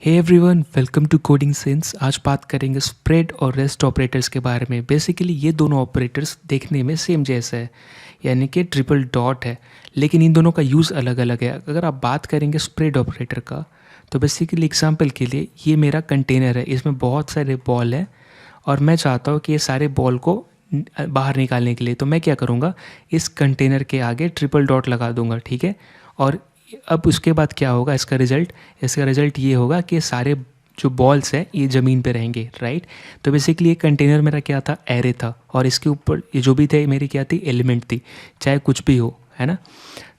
Hey everyone, welcome to coding sense. आज बात करेंगे स्प्रेड और रेस्ट ऑपरेटर्स के बारे में। बेसिकली ये दोनों ऑपरेटर्स देखने में सेम जैसा है, यानी कि ट्रिपल डॉट है, लेकिन इन दोनों का यूज़ अलग अलग है। अगर आप बात करेंगे स्प्रेड ऑपरेटर का, तो बेसिकली एग्जांपल के लिए ये मेरा कंटेनर है, इसमें बहुत सारे बॉल हैं और मैं चाहता हूँ कि ये सारे बॉल को बाहर निकालने के लिए, तो मैं क्या करूँगा, इस कंटेनर के आगे ट्रिपल डॉट लगा दूंगा, ठीक है। और अब उसके बाद क्या होगा, इसका रिज़ल्ट ये होगा कि सारे जो बॉल्स हैं ये ज़मीन पे रहेंगे, राइट। तो बेसिकली ये कंटेनर मेरा क्या था, एरे था, और इसके ऊपर ये जो भी थे मेरी क्या थी, एलिमेंट थी, चाहे कुछ भी हो, है ना।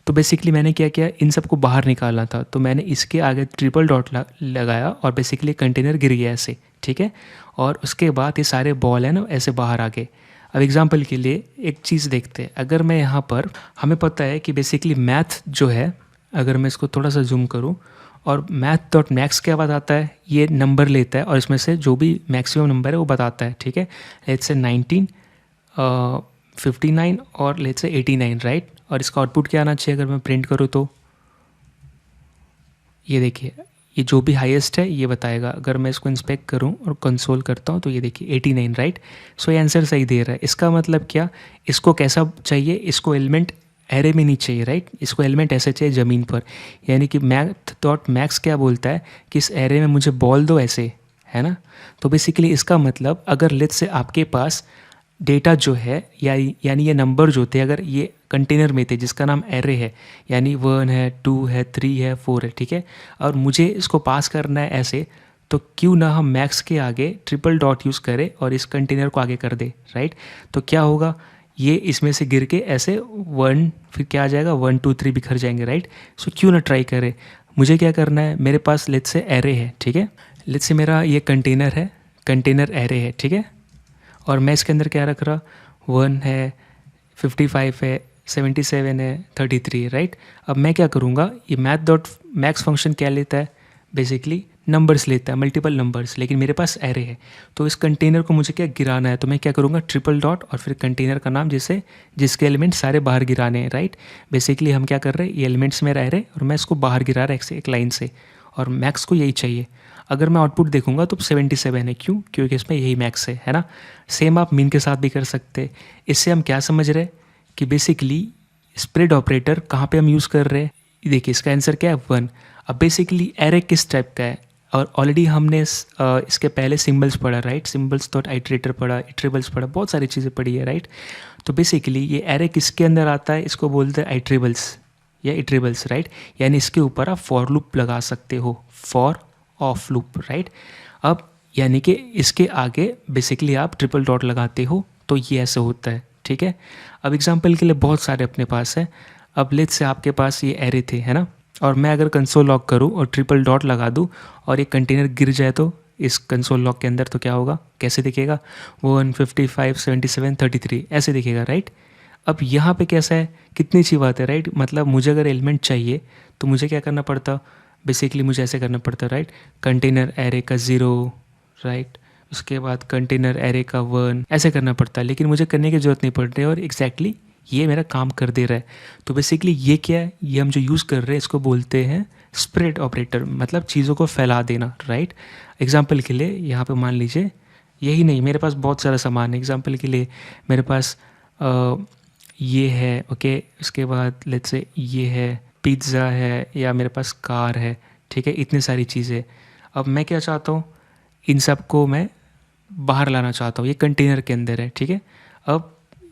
तो बेसिकली मैंने क्या किया, इन सबको बाहर निकालना था, तो मैंने इसके आगे ट्रिपल डॉट लगाया और बेसिकली कंटेनर गिर गया ऐसे, ठीक है। और उसके बाद ये सारे बॉल हैं ना ऐसे बाहर आ गए। अब एग्जांपल के लिए एक चीज़ देखते हैं, अगर मैं यहाँ पर, हमें पता है कि बेसिकली मैथ जो है, अगर मैं इसको थोड़ा सा जूम करूँ, और मैथ डॉट मैक्स क्या बताता है, ये नंबर लेता है और इसमें से जो भी मैक्सिमम नंबर है वो बताता है, ठीक है। लेट्स से 19, 59 और लेट्स से 89, राइट। और इसका आउटपुट क्या आना चाहिए, अगर मैं प्रिंट करूँ तो ये देखिए, ये जो भी हाईएस्ट है ये बताएगा। अगर मैं इसको इंस्पेक्ट करूं और कंसोल करता हूं तो ये देखिए 89, राइट। सो ये आंसर सही दे रहा है। इसका मतलब क्या, इसको कैसा चाहिए, इसको एलिमेंट एरे में नहीं चाहिए, राइट। इसको एलिमेंट ऐसे चाहिए ज़मीन पर, यानी कि मैथ डॉट मैक्स क्या बोलता है कि इस एरे में मुझे बॉल दो ऐसे, है ना। तो बेसिकली इसका मतलब, अगर लेट्स से आपके पास डेटा जो है यानी ये नंबर जो थे, अगर ये कंटेनर में थे जिसका नाम एरे है, यानी 1 है, 2 है, 3 है, 4 है, ठीक है, और मुझे इसको पास करना है ऐसे, तो क्यों ना हम मैक्स के आगे ट्रिपल डॉट यूज़ करें और इस कंटेनर को आगे कर दे, राइट। तो क्या होगा, ये इसमें से गिर के ऐसे 1, फिर क्या आ जाएगा, 1 2 3 बिखर जाएंगे, राइट। सो क्यों ना ट्राई करें। मुझे क्या करना है, मेरे पास लेट्स से एरे है, ठीक है। लेट्स से मेरा ये कंटेनर है, कंटेनर एरे है, ठीक है। और मैं इसके अंदर क्या रख रहा, 1 है, 55 है, 77 है, 33 है, राइट। अब मैं क्या करूँगा, ये मैथ डॉट मैक्स फंक्शन क्या लेता है, बेसिकली नंबर्स लेता है, मल्टीपल नंबर्स, लेकिन मेरे पास एरे है। तो इस कंटेनर को मुझे क्या गिराना है, तो मैं क्या करूँगा, ट्रिपल डॉट और फिर कंटेनर का नाम, जिसके एलिमेंट सारे बाहर गिराने हैं, राइट। बेसिकली हम क्या कर रहे हैं, ये एलिमेंट्स मेरा एरे और मैं इसको बाहर गिरा रहा है एक लाइन से, और मैक्स को यही चाहिए। अगर मैं आउटपुट देखूंगा तो 77 है, क्यों, क्योंकि इसमें यही मैक्स है ना। सेम आप मीन के साथ भी कर सकते हैं। इससे हम क्या समझ रहे हैं कि बेसिकली स्प्रेड ऑपरेटर कहाँ पे हम यूज़ कर रहे हैं। देखिए इसका आंसर क्या है, 1। अब बेसिकली एरे किस टाइप का है, और ऑलरेडी हमने इसके पहले सिम्बल्स पढ़ा, राइट। सिम्बल्स डॉट आइट्रेटर पढ़ा, इटरेबल्स पढ़ा, बहुत सारी चीज़ें पढ़ी है, राइट। तो बेसिकली ये एरे किसके अंदर आता है, इसको बोलते हैं आइट्रेबल्स या इटरेबल्स, राइट। यानी इसके ऊपर आप फॉर लूप लगा सकते हो, फॉर ऑफ लूप, राइट। अब यानी कि इसके आगे बेसिकली आप ट्रिपल डॉट लगाते हो तो ये ऐसे होता है, ठीक है। अब एग्जांपल के लिए बहुत सारे अपने पास है। अब लेट्स से आपके पास ये एरे थे, है ना, और मैं अगर कंसोल लॉक करूं और ट्रिपल डॉट लगा दूं और ये कंटेनर गिर जाए तो इस कंसोल लॉक के अंदर, तो क्या होगा, कैसे दिखेगा, 1 55 77 33 ऐसे दिखेगा, राइट। अब यहाँ पे कैसा है, कितनी अच्छी बात है, राइट। मतलब मुझे अगर एलिमेंट चाहिए तो मुझे क्या करना पड़ता, बेसिकली मुझे ऐसे करना पड़ता, राइट। कंटेनर एरे का 0, राइट, उसके बाद कंटेनर एरे का 1, ऐसे करना पड़ता है, लेकिन मुझे करने की ज़रूरत नहीं पड़ रही है और एग्जैक्टली ये मेरा काम कर दे रहा है। तो बेसिकली ये क्या है, ये हम जो यूज़ कर रहे हैं इसको बोलते हैं स्प्रेड ऑपरेटर, मतलब चीज़ों को फैला देना, राइट। एग्जाम्पल के लिए यहाँ पे मान लीजिए, यही नहीं, मेरे पास बहुत सारा सामान है। एग्जाम्पल के लिए मेरे पास ये है, ओके, उसके बाद लेट्स से ये है, पिज़्ज़ा है, या मेरे पास कार है, ठीक है, इतनी सारी चीज़ें। अब मैं क्या चाहता हूँ, इन सब को मैं बाहर लाना चाहता हूँ, ये कंटेनर के अंदर है, ठीक है। अब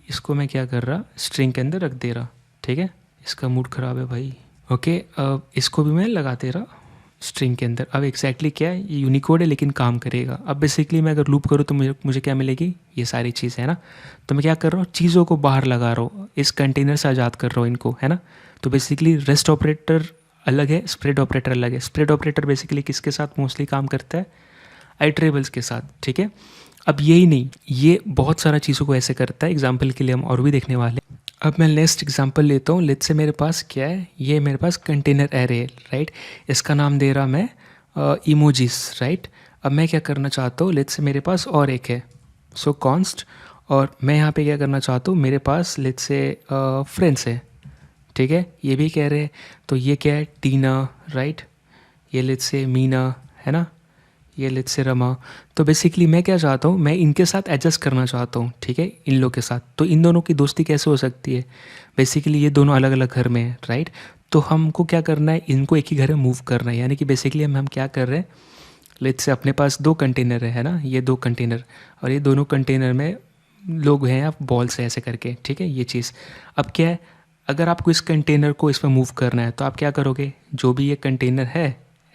इसको मैं क्या कर रहा, स्ट्रिंग के अंदर रख दे रहा, ठीक है। इसका मूड ख़राब है भाई, ओके। अब इसको भी मैं लगा दे रहा स्ट्रिंग के अंदर। अब एक्जैक्टली क्या है, ये यूनिकोड है लेकिन काम करेगा। अब बेसिकली मैं अगर लूप करूँ तो मुझे क्या मिलेगी, ये सारी चीज़ है ना। तो मैं क्या कर रहा हूँ, चीज़ों को बाहर लगा रहा हूँ, इस कंटेनर से आज़ाद कर रहा हूँ इनको, है ना। तो बेसिकली रेस्ट ऑपरेटर अलग है, स्प्रेड ऑपरेटर अलग है। स्प्रेड ऑपरेटर बेसिकली किसके साथ मोस्टली काम करता है, आइट्रेबल्स के साथ, ठीक है। अब यही नहीं, ये बहुत सारा चीज़ों को ऐसे करता है। एग्जाम्पल के लिए हम और भी देखने वाले हैं। अब मैं नेक्स्ट एग्जांपल लेता हूँ। लेट्स से मेरे पास क्या है, ये मेरे पास कंटेनर एरे है, राइट। इसका नाम दे रहा मैं इमोजीज, राइट। अब मैं क्या करना चाहता हूँ, लेट्स से मेरे पास और एक है, सो कॉन्स्ट, और मैं यहाँ पे क्या करना चाहता हूँ, मेरे पास लेट्स से फ्रेंड्स है, ठीक है, ये भी कह रहे हैं। तो ये क्या है, टीना, राइट, ये लेट्स से मीना, है ना, ये लेट्स से रमा। तो बेसिकली मैं क्या चाहता हूँ, मैं इनके साथ एडजस्ट करना चाहता हूँ, ठीक है, इन लोग के साथ। तो इन दोनों की दोस्ती कैसे हो सकती है, बेसिकली ये दोनों अलग अलग घर में है, राइट। तो हमको क्या करना है, इनको एक ही घर में मूव करना है, यानी कि बेसिकली हम क्या कर रहे हैं, लेट्स से अपने पास 2 कंटेनर है ना, ये 2 कंटेनर, और ये दोनों कंटेनर में लोग हैं, आप बॉल्स है ऐसे करके, ठीक है, ये चीज़। अब क्या है, अगर आपको इस कंटेनर को इसमें मूव करना है तो आप क्या करोगे, जो भी ये कंटेनर है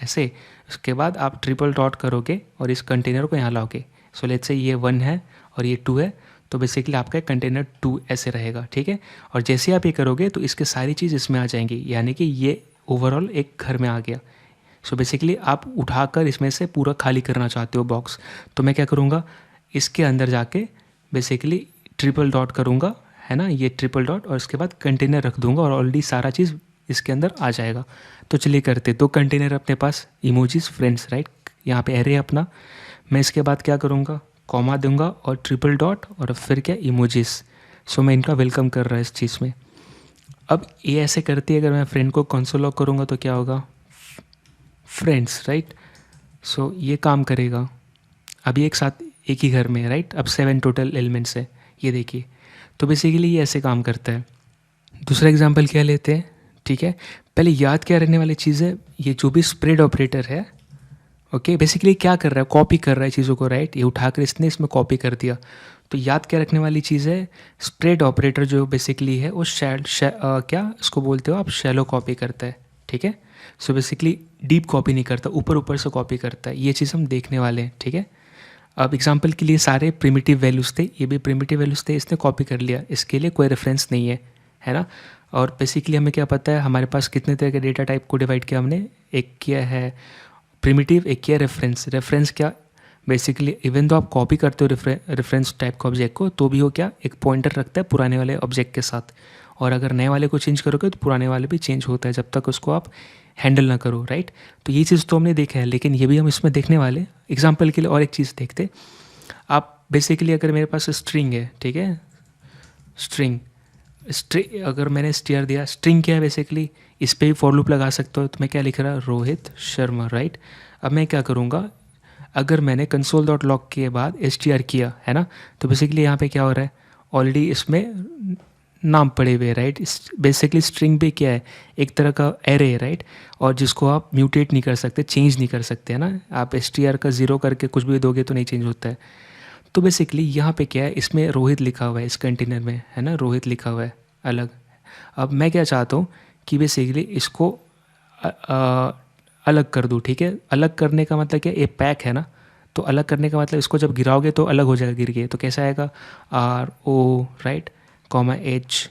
ऐसे, उसके बाद आप ट्रिपल डॉट करोगे और इस कंटेनर को यहाँ लाओगे। सो लेट्स से ये 1 है और ये 2 है, तो बेसिकली आपका कंटेनर 2 ऐसे रहेगा, ठीक है। और जैसे आप ये करोगे तो इसके सारी चीज़ इसमें आ जाएंगी, यानी कि ये ओवरऑल एक घर में आ गया। सो बेसिकली आप उठाकर इसमें से पूरा खाली करना चाहते हो बॉक्स, तो मैं क्या करूँगा, इसके अंदर जाके बेसिकली ट्रिपल डॉट करूँगा, है ना, ये ट्रिपल डॉट, और इसके बाद कंटेनर रख दूँगा और ऑलरेडी सारा चीज़ इसके अंदर आ जाएगा। तो चलिए करते, 2 कंटेनर अपने पास, इमोजीज फ्रेंड्स, राइट, यहाँ पे एरे अपना। मैं इसके बाद क्या करूँगा, कॉमा दूंगा और ट्रिपल डॉट और फिर क्या, इमोजीज। सो मैं इनका वेलकम कर रहा है इस चीज़ में। अब ये ऐसे करती है, अगर मैं फ्रेंड को कंसोल लॉक करूँगा तो क्या होगा, फ्रेंड्स, राइट। सो ये काम करेगा, अभी एक साथ एक ही घर में है, राइट। अब 7 टोटल एलिमेंट्स है, ये देखिए। तो बेसिकली ये ऐसे काम करता है। दूसरा एग्जांपल क्या लेते हैं, ठीक है, पहले याद क्या रखने वाली चीज़ है, ये जो भी स्प्रेड ऑपरेटर है, ओके, बेसिकली क्या कर रहा है, कॉपी कर रहा है चीज़ों को, राइट। ये उठाकर इसने इसमें कॉपी कर दिया। तो याद क्या रखने वाली चीज़ है, स्प्रेड ऑपरेटर जो बेसिकली है वो क्या इसको बोलते हो आप, शैलो कॉपी करता है, ठीक है। सो बेसिकली डीप कॉपी नहीं करता, ऊपर ऊपर से कॉपी करता है, ये चीज़ हम देखने वाले हैं, ठीक है। अब एग्जांपल के लिए सारे प्रिमिटिव वैल्यूज़ थे, ये भी प्रिमिटिव वैल्यूज़ थे, इसने कॉपी कर लिया, इसके लिए कोई रेफरेंस नहीं है ना। और बेसिकली हमें क्या पता है, हमारे पास कितने तरह के डेटा टाइप को डिवाइड किया हमने, एक किया है प्रिमिटिव, एक किया रेफरेंस। रेफरेंस क्या, बेसिकली इवन तो आप कॉपी करते हो रेफरेंस टाइप का ऑब्जेक्ट को, तो भी वो क्या, एक पॉइंटर रखता है पुराने वाले ऑब्जेक्ट के साथ, और अगर नए वाले को चेंज करोगे तो पुराने वाले भी चेंज होता है जब तक उसको आप हैंडल ना करो, राइट। तो ये चीज़ तो हमने देखा है, लेकिन ये भी हम इसमें देखने वाले। एग्जाम्पल के लिए और एक चीज़ देखते, आप बेसिकली अगर मेरे पास स्ट्रिंग है, ठीक है, स्ट्रिंग अगर मैंने स्टीयर दिया, स्ट्रिंग क्या है बेसिकली, इस पर भी फॉर लूप लगा सकते हो। तो मैं क्या लिख रहा, रोहित शर्मा, राइट। अब मैं क्या करूँगा, अगर मैंने कंसोल डॉट लॉग के बाद str किया है ना, तो बेसिकली यहाँ पे क्या हो रहा है, ऑलरेडी इसमें नाम पड़े हुए, राइट। बेसिकली स्ट्रिंग भी क्या है, एक तरह का एरे है, राइट, और जिसको आप म्यूटेट नहीं कर सकते, चेंज नहीं कर सकते, है ना। आप str का 0 करके कुछ भी दोगे तो नहीं चेंज होता है। तो बेसिकली यहाँ पे क्या है, इसमें रोहित लिखा हुआ है, इस कंटेनर में, है ना, रोहित लिखा हुआ है अलग। अब मैं क्या चाहता हूँ कि बेसिकली इसको अलग कर दूँ, ठीक है। अलग करने का मतलब क्या, ये पैक है ना, तो अलग करने का मतलब इसको जब गिराओगे तो अलग हो जाएगा गिर के। तो कैसा आएगा, RO, right, H,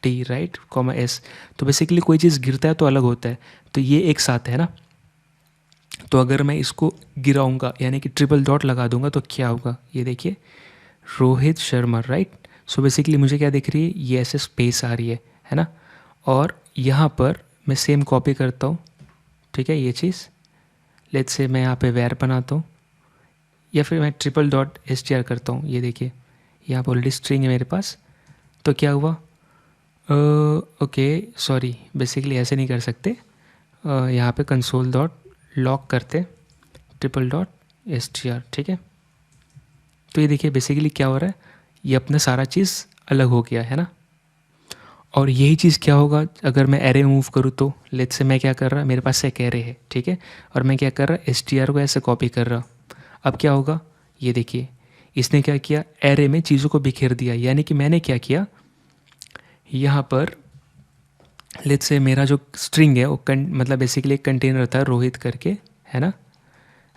T, right, S। तो बेसिकली कोई चीज़ गिरता है तो अलग होता है, तो ये एक साथ है ना। तो अगर मैं इसको गिराऊंगा यानी कि ट्रिपल डॉट लगा दूंगा तो क्या होगा, ये देखिए, Rohit Sharma, right. So basically मुझे क्या दिख रही है, ये ऐसे स्पेस आ रही है ना। और यहाँ पर मैं सेम कॉपी करता हूँ, ठीक है, ये चीज़। लेट्स से मैं यहाँ पे वेयर बनाता हूँ, या फिर मैं ट्रिपल डॉट str करता हूँ, ये देखिए, यहाँ पर ऑलरेडी स्ट्रिंग है मेरे पास। तो क्या हुआ, ओके सॉरी, बेसिकली ऐसे नहीं कर सकते, यहाँ पे कंसोल डॉट लॉक करते ट्रिपल डॉट str, ठीक है। तो ये देखिए बेसिकली क्या हो रहा है, ये अपना सारा चीज़ अलग हो गया है ना। और यही चीज़ क्या होगा अगर मैं एरे मूव करूँ तो, लेट्स से मैं क्या कर रहा, मेरे पास एक एरे है, ठीक है, और मैं क्या कर रहा, str को ऐसे कॉपी कर रहा। अब क्या होगा, ये देखिए, इसने क्या किया, एरे में चीज़ों को बिखेर दिया। यानी कि मैंने क्या किया, यहाँ पर लेट्स से मेरा जो स्ट्रिंग है वो मतलब बेसिकली एक कंटेनर था रोहित करके, है ना,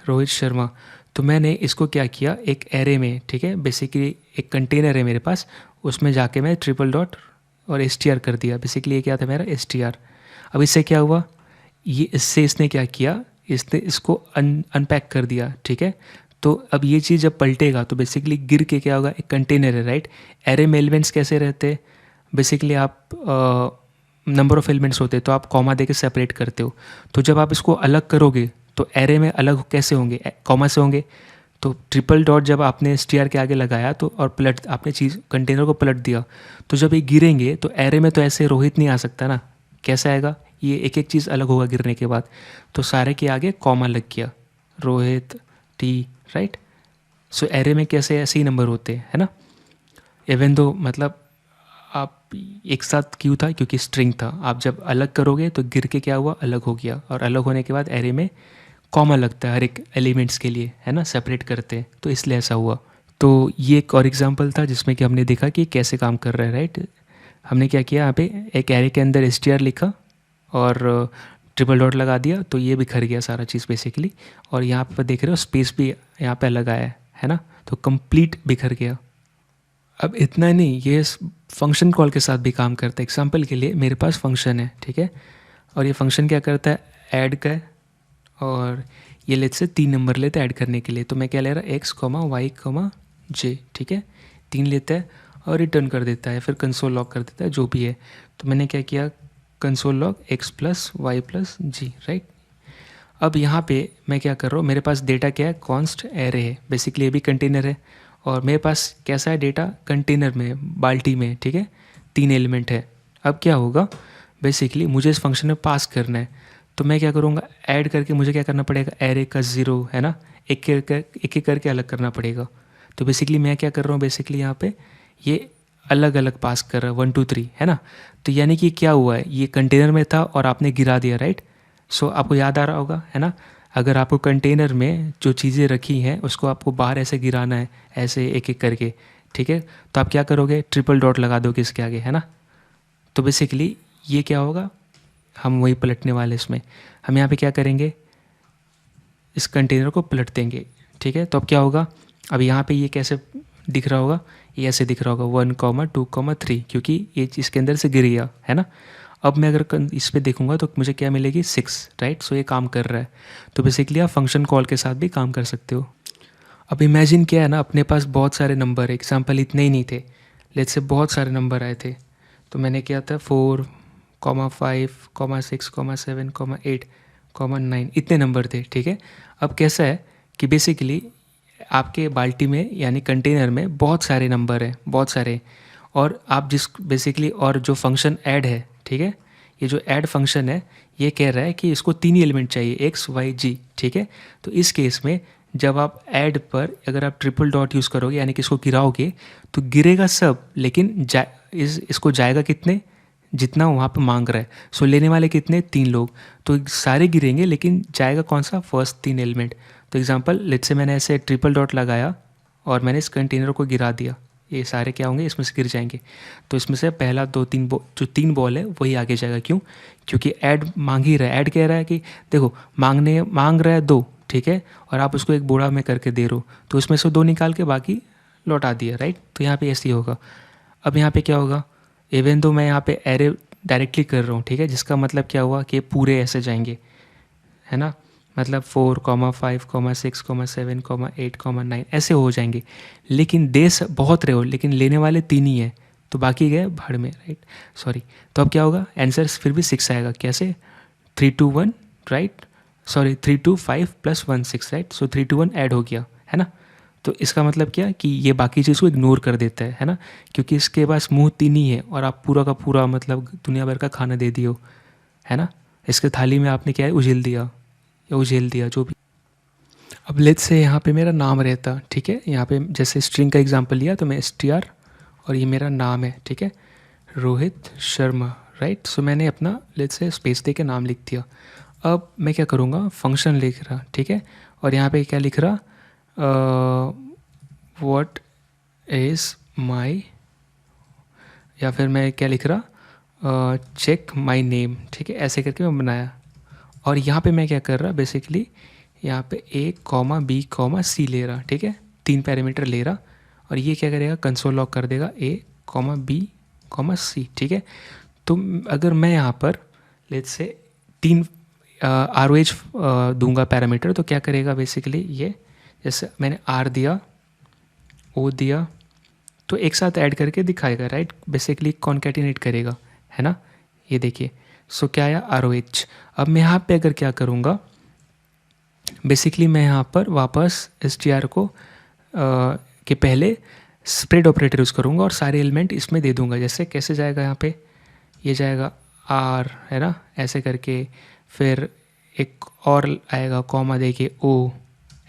रोहित शर्मा। तो मैंने इसको क्या किया, एक एरे में, ठीक है, बेसिकली एक कंटेनर है मेरे पास, उसमें जाके मैं ट्रिपल डॉट और str कर दिया। बेसिकली ये क्या था मेरा, str। अब इससे क्या हुआ, ये इससे इसने क्या किया, इसने इसको अनपैक कर दिया, ठीक है। तो अब ये चीज़ जब पलटेगा तो बेसिकली गिर के क्या होगा, एक कंटेनर है, राइट। एरे में एलिमेंट्स कैसे रहते हैं, बेसिकली आप नंबर ऑफ़ एलिमेंट्स होते हैं तो आप कॉमा दे के सेपरेट करते हो। तो जब आप इसको अलग करोगे तो एरे में अलग कैसे होंगे, कॉमा से होंगे। तो ट्रिपल डॉट जब आपने str के आगे लगाया तो और पलट आपने चीज़ कंटेनर को पलट दिया, तो जब ये गिरेंगे तो एरे में तो ऐसे रोहित नहीं आ सकता ना, कैसे आएगा, ये एक एक चीज़ अलग होगा गिरने के बाद। तो सारे के आगे कॉमा लग गया, रोहित टी, राइट। सो एरे में कैसे ऐसे ही नंबर होते हैं, है ना। इवन दो मतलब आप एक साथ क्यों था, क्योंकि स्ट्रिंग था। आप जब अलग करोगे तो गिर के क्या हुआ, अलग हो गया, और अलग होने के बाद एरे में कॉमा लगता है हर एक एलिमेंट्स के लिए, है ना, सेपरेट करते हैं, तो इसलिए ऐसा हुआ। तो ये एक और एग्जांपल था जिसमें कि हमने देखा कि कैसे काम कर रहा है, राइट। हमने क्या किया, यहाँ पे एक एरे के अंदर str लिखा और ट्रिपल डॉट लगा दिया, तो ये बिखर गया सारा चीज़ बेसिकली। और यहाँ पर देख रहे हो स्पेस भी यहाँ पे अलग आया है ना, तो कंप्लीट बिखर गया। अब इतना नहीं, ये फंक्शन कॉल के साथ भी काम करता है। एग्जांपल के लिए मेरे पास फंक्शन है, ठीक है, और ये फंक्शन क्या करता है, ऐड का है, और ये लेट से 3 नंबर लेते हैं ऐड करने के लिए। तो मैं क्या ले रहा, x, y, j, ठीक है, 3 लेता है और रिटर्न कर देता है, फिर कंसोल लॉग कर देता है, जो भी है। तो मैंने क्या किया, console log x plus y plus z, right. अब यहाँ पे मैं क्या कर रहा हूँ, मेरे पास डेटा क्या है, कॉन्स्ट एरे है, बेसिकली ये भी कंटेनर है। और मेरे पास कैसा है डेटा, कंटेनर में, बाल्टी में, ठीक है, 3 एलिमेंट है। अब क्या होगा, बेसिकली मुझे इस फंक्शन में पास करना है, तो मैं क्या करूँगा, ऐड करके मुझे क्या करना पड़ेगा, एरे का 0, है ना, एक एक करके अलग करना पड़ेगा। तो बेसिकली मैं क्या कर रहा हूँ, बेसिकली यहाँ पे ये अलग अलग पास कर रहा है 1 2 3, है ना। तो यानी कि क्या हुआ है, ये कंटेनर में था और आपने गिरा दिया, राइट। सो आपको याद आ रहा होगा, है ना, अगर आपको कंटेनर में जो चीज़ें रखी हैं उसको आपको बाहर ऐसे गिराना है, ऐसे एक एक करके, ठीक है, तो आप क्या करोगे, ट्रिपल डॉट लगा दोगे इसके आगे, है ना। तो बेसिकली ये क्या होगा, हम वही पलटने वाले इसमें, हम यहाँ पे क्या करेंगे, इस कंटेनर को पलट देंगे, ठीक है। तो अब क्या होगा, अब यहाँ पे ये कैसे दिख रहा होगा, ये ऐसे दिख रहा होगा 1, 2, 3, क्योंकि ये इसके अंदर से गिर गया, है ना। अब मैं अगर इस पे देखूंगा तो मुझे क्या मिलेगी, 6, राइट। सो ये काम कर रहा है। तो बेसिकली आप फंक्शन कॉल के साथ भी काम कर सकते हो। अब इमेजिन क्या है ना, अपने पास बहुत सारे नंबर, एग्जाम्पल इतने ही नहीं थे, लेट्स से बहुत सारे नंबर आए थे। तो मैंने किया था 4, 5, 6, 7, 8, 9, इतने नंबर थे, ठीक है। अब कैसा है कि बेसिकली आपके बाल्टी में यानी कंटेनर में बहुत सारे नंबर हैं, बहुत सारे, और आप जिस बेसिकली, और जो फंक्शन ऐड है, ठीक है, ये जो ऐड फंक्शन है ये कह रहा है कि इसको 3 ही एलिमेंट चाहिए, एक्स वाई जी, ठीक है। तो इस केस में जब आप ऐड पर अगर आप ट्रिपल डॉट यूज़ करोगे यानी कि इसको गिराओगे तो गिरेगा सब, लेकिन इसको जाएगा कितने, जितना वहाँ पे मांग रहा है। सो लेने वाले कितने, 3 लोग, तो सारे गिरेंगे लेकिन जाएगा कौन सा, फर्स्ट 3 एलिमेंट। तो एग्जांपल लेट्स से मैंने ऐसे ट्रिपल डॉट लगाया और मैंने इस कंटेनर को गिरा दिया, ये सारे क्या होंगे, इसमें से गिर जाएंगे। तो इसमें से पहला 2 3 जो 3 बॉल है वही आगे जाएगा, क्यों, क्योंकि ऐड मांग ही रहा है, ऐड कह रहा है कि देखो मांग रहा है 2, ठीक है, और आप उसको एक बोड़ा में करके दे रहे हो, तो उसमें से 2 निकाल के बाकी लौटा दिया, राइट। तो यहाँ पे ऐसे ही होगा। अब यहाँ पे क्या होगा, इवन तो मैं यहाँ पे एरे डायरेक्टली कर रहा हूँ, ठीक है, जिसका मतलब क्या हुआ कि पूरे ऐसे जाएंगे, है ना, मतलब 4, 5, 6, 7, 8, 9 ऐसे हो जाएंगे। लेकिन देश बहुत रहे हो, लेकिन लेने वाले 3 ही है, तो बाकी गए भाड़ में, राइट, सॉरी। तो अब क्या होगा, आंसर फिर भी 6 आएगा, कैसे, 3 2 1, राइट, सॉरी 3 2 5 प्लस 1 6, राइट। सो 3 2 1 ऐड हो गया, है ना। तो इसका मतलब क्या कि ये बाकी चीज़ को इग्नोर कर देता है ना, क्योंकि इसके पास मुंह 3 ही है और आप पूरा का पूरा मतलब दुनिया भर का खाना दे दियो, है ना। इसके थाली में आपने क्या है, उझेल दिया या उझेल दिया, जो भी। अब लेट्स से यहाँ पे मेरा नाम रहता, ठीक है, यहाँ पे जैसे स्ट्रिंग का एग्जांपल लिया तो मैं str और ये मेरा नाम है, ठीक है, रोहित शर्मा, राइट। सो मैंने अपना लेट्स से स्पेस दे के नाम लिख दिया। अब मैं क्या करूँगा, फंक्शन लिख रहा, ठीक है, और यहाँ पे क्या लिख रहा, व्हाट इज़ माई, या फिर मैं क्या लिख रहा, चेक माई नेम, ठीक है, ऐसे करके मैं बनाया। और यहाँ पे मैं क्या कर रहा, बेसिकली यहाँ पे a, b, c ले रहा, ठीक है, 3 पैरामीटर ले रहा, और ये क्या करेगा, कंसोल लॉग कर देगा a, b, c, ठीक है। तो अगर मैं यहाँ पर लेट्स से 3 ROH दूंगा पैरामीटर, तो क्या करेगा बेसिकली ये, जैसे मैंने R दिया, O दिया, तो एक साथ ऐड करके दिखाएगा, राइट, बेसिकली कॉन्कैटिनेट करेगा, है ना, ये देखिए। सो क्या आया, ROH। अब मैं यहाँ पे अगर क्या करूँगा, बेसिकली मैं यहाँ पर वापस str को के पहले स्प्रेड ऑपरेटर यूज़ करूँगा और सारे एलिमेंट इसमें दे दूँगा। जैसे कैसे जाएगा, यहाँ पे ये जाएगा आर, है ना, ऐसे करके, फिर एक और आएगा कॉमा देके ओ,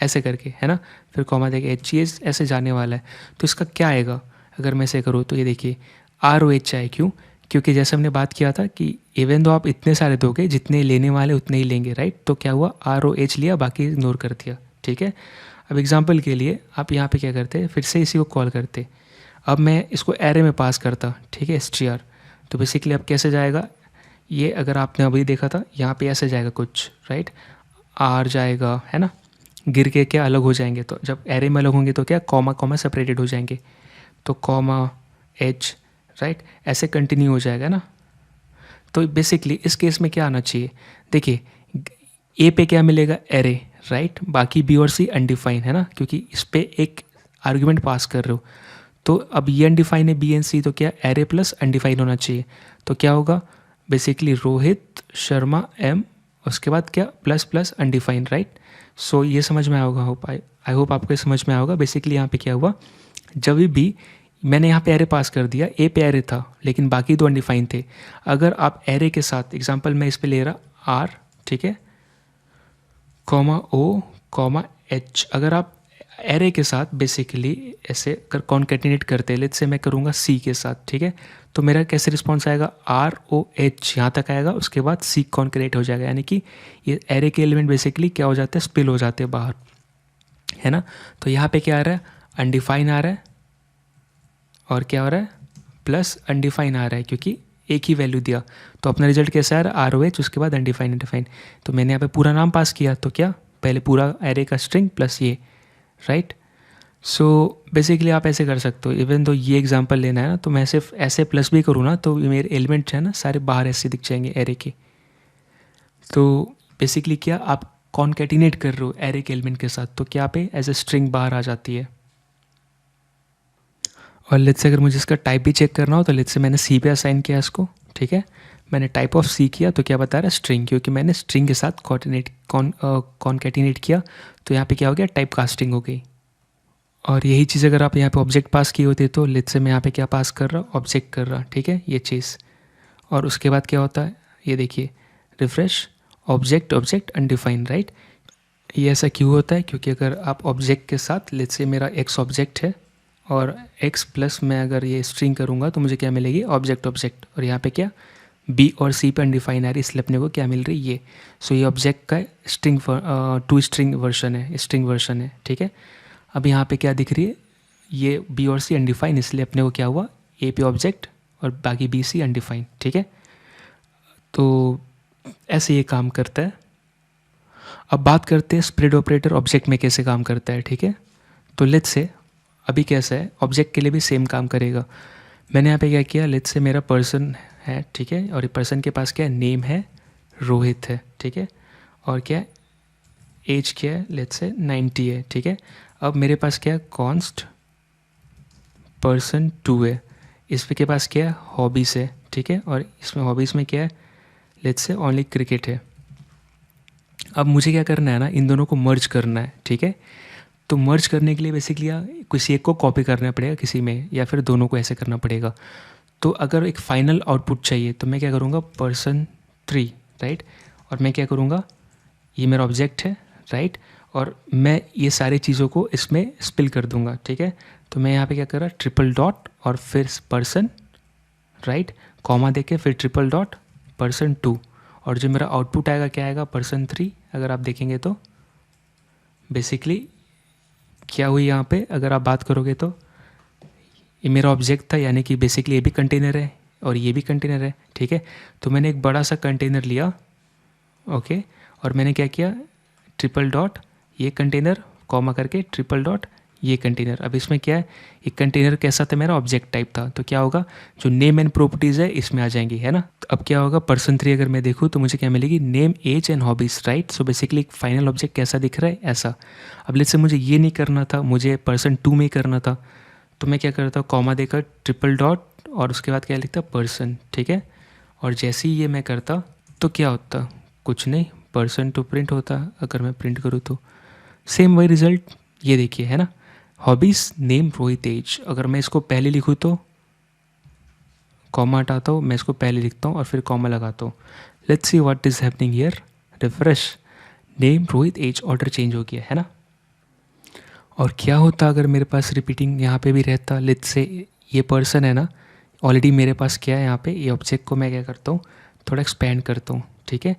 ऐसे करके, है ना, फिर कॉमा देके एच ई एस, ऐसे जाने वाला है। तो इसका क्या आएगा अगर मैं ऐसे करूँ, तो ये देखिए आर ओ एच आए, क्यों? क्योंकि जैसे हमने बात किया था कि इवन दो आप इतने सारे दोगे, जितने लेने वाले उतने ही लेंगे, राइट? तो क्या हुआ, आर ओ एच लिया, बाकी इग्नोर कर दिया, ठीक है। अब एग्जांपल के लिए आप यहाँ पे क्या करते, फिर से इसी को कॉल करते। अब मैं इसको एरे में पास करता, ठीक है, एस टी आर। तो बेसिकली अब कैसे जाएगा ये, अगर आपने अभी देखा था यहाँ पे ऐसे जाएगा कुछ, राइट? आर जाएगा, है ना, गिर के क्या अलग हो जाएंगे। तो जब एरे में अलग होंगे तो क्या, कॉमा कॉमा सेपरेटेड हो जाएंगे, तो कॉमा एच, राइट, ऐसे कंटिन्यू हो जाएगा ना। तो बेसिकली इस केस में क्या आना चाहिए, देखिए ए पे क्या मिलेगा, एरे, राइट, बाकी बी और सी अनडिफाइन है ना, क्योंकि इस पे एक आर्गुमेंट पास कर रहे हो। तो अब ये अनडिफाइन है बी एंड सी, तो क्या एरे प्लस अनडिफाइन होना चाहिए। तो क्या होगा, बेसिकली रोहित शर्मा एम, उसके बाद क्या, प्लस प्लस अनडिफाइन, राइट। सो ये समझ में आएगा, होप आई होप आपको समझ में आएगा। बेसिकली यहाँ पे क्या हुआ, जब भी मैंने यहाँ पे एरे पास कर दिया, ए पे एरे था लेकिन बाकी दो अनडिफाइन थे। अगर आप एरे के साथ, एग्जांपल मैं इस पे ले रहा आर, ठीक है, कॉमा ओ, कॉमा एच, अगर आप एरे के साथ बेसिकली ऐसे कर कॉन्केटिनेट करते हैं, लेट्स से मैं करूँगा सी के साथ, ठीक है, तो मेरा कैसे रिस्पॉन्स आएगा, आर ओ एच यहाँ तक आएगा, उसके बाद सी कॉन्केट हो जाएगा, यानी कि ये एरे के एलिमेंट बेसिकली क्या हो जाते हैं, स्पिल हो जाते हैं बाहर, है ना। तो यहाँ पे क्या आ रहा है, अनडिफाइन आ रहा है, और क्या हो रहा है, प्लस अनडिफाइन आ रहा है, क्योंकि एक ही वैल्यू दिया। तो अपना रिजल्ट कैसा आ रहा है, आर ओ एच, उसके बाद अनडिफाइन अनडिफाइन। तो मैंने यहाँ पे पूरा नाम पास किया, तो क्या, पहले पूरा एरे का स्ट्रिंग प्लस ये, राइट। सो बेसिकली आप ऐसे कर सकते हो, इवन तो ये एग्जांपल लेना है ना, तो मैं सिर्फ ऐसे प्लस भी करूँ ना, तो मेरे एलिमेंट है ना सारे बाहर ऐसे दिख जाएंगे एरे के। तो बेसिकली क्या, आप कॉन्केटिनेट कर रहे हो एरे के एलिमेंट के साथ, तो क्या पे एज ए स्ट्रिंग बाहर आ जाती है। और लेट्स से अगर मुझे इसका टाइप भी चेक करना हो, तो लेट्स से मैंने सी पे असाइन किया इसको, ठीक है, मैंने टाइप ऑफ सी किया, तो क्या बता रहा है, स्ट्रिंग, क्योंकि मैंने स्ट्रिंग के साथ कॉन्केटिनेट किया, तो यहाँ पे क्या हो गया, टाइप कास्टिंग हो गई। और यही चीज़ अगर आप यहाँ पे ऑब्जेक्ट पास किए होते, तो लेट्स से मैं यहाँ पे क्या पास कर रहा हूँ, ऑब्जेक्ट कर रहा, ठीक है, ये चीज़। और उसके बाद क्या होता है, ये देखिए, refresh, object object undefine, right. ये ऐसा क्यों होता है, क्योंकि अगर आप ऑब्जेक्ट के साथ, लेट्स से मेरा एक्स ऑब्जेक्ट है, और x प्लस मैं अगर ये स्ट्रिंग करूँगा तो मुझे क्या मिलेगी, ऑब्जेक्ट ऑब्जेक्ट, और यहाँ पे क्या, b और c पे अनडिफाइन आ रही, इसलिए अपने को क्या मिल रही, ये। सो ये ऑब्जेक्ट का स्ट्रिंग टू स्ट्रिंग वर्जन है, स्ट्रिंग वर्जन है, ठीक है। अब यहाँ पे क्या दिख रही है, ये b और c अनडिफाइन, इसलिए अपने को क्या हुआ, a पे ऑब्जेक्ट और बाकी b c अनडिफाइन, ठीक है। तो ऐसे ये काम करता है। अब बात करते हैं स्प्लिट ऑपरेटर ऑब्जेक्ट में कैसे काम करता है, ठीक है। तो लेट्स से अभी कैसा है, ऑब्जेक्ट के लिए भी सेम काम करेगा। मैंने यहाँ पे क्या किया, लेट्स से मेरा पर्सन है, ठीक है, और ये पर्सन के पास क्या है, नेम है, रोहित है, ठीक है, और क्या है, एज क्या है, लेट्स से 90 है, ठीक है। अब मेरे पास क्या है, कॉन्स्ट पर्सन 2 है, इसके पास क्या है, हॉबीज़ है, ठीक है, और इसमें हॉबीज़ में क्या है, लेट्स से ओनली क्रिकेट है। अब मुझे क्या करना है ना, इन दोनों को मर्ज करना है, ठीक है। तो मर्ज करने के लिए बेसिकली किसी एक को कॉपी करना पड़ेगा किसी में, या फिर दोनों को ऐसे करना पड़ेगा। तो अगर एक फाइनल आउटपुट चाहिए, तो मैं क्या करूँगा, पर्सन 3, राइट, और मैं क्या करूँगा, ये मेरा ऑब्जेक्ट है, राइट, और मैं ये सारी चीज़ों को इसमें स्पिल कर दूँगा, ठीक है। तो मैं यहाँ पे क्या कर रहा, ट्रिपल डॉट और फिर पर्सन, राइट, कॉमा देके फिर ट्रिपल डॉट पर्सन 2, और जो मेरा आउटपुट आएगा क्या आएगा, पर्सन 3। अगर आप देखेंगे तो बेसिकली क्या हुई यहाँ पे, अगर आप बात करोगे तो ये मेरा ऑब्जेक्ट था, यानी कि बेसिकली ये भी कंटेनर है और ये भी कंटेनर है, ठीक है। तो मैंने एक बड़ा सा कंटेनर लिया, ओके, और मैंने क्या किया, ट्रिपल डॉट ये कंटेनर, कॉमा करके ट्रिपल डॉट ये कंटेनर। अब इसमें क्या है, एक कंटेनर कैसा था, मेरा ऑब्जेक्ट टाइप था, तो क्या होगा, जो नेम एंड प्रॉपर्टीज़ है इसमें आ जाएंगी, है ना। तो अब क्या होगा, पर्सन 3 अगर मैं देखूँ तो मुझे क्या मिलेगी, name age and hobbies, right. So basically एक फाइनल ऑब्जेक्ट कैसा दिख रहा है, ऐसा। अब लेट्स से मुझे ये नहीं करना था, मुझे पर्सन 2 में ही करना था, तो मैं क्या करता हूँ, कॉमा देकर ट्रिपल डॉट और उसके बाद क्या लिखता, पर्सन, ठीक है। और जैसे ही ये मैं करता तो क्या होता, कुछ नहीं, पर्सन 2 प्रिंट होता। अगर मैं प्रिंट करूँ तो सेम वही रिजल्ट, ये देखिए, है ना, हॉबीज़ नेम रोहित एज। अगर मैं इसको पहले लिखूँ तो कॉमा हटाता हूँ, मैं इसको पहले लिखता हूँ और फिर कॉमा लगाता हूँ। Let's see what is happening here. Refresh, name Rohit, age, order change हो गया है ना। और क्या होता अगर मेरे पास रिपीटिंग यहाँ पे भी रहता। लेट्स से ये पर्सन है ना, ऑलरेडी मेरे पास क्या है यहाँ पे, ये ऑब्जेक्ट को मैं क्या करता हूँ, थोड़ा एक्सपेंड करता हूँ, ठीक है।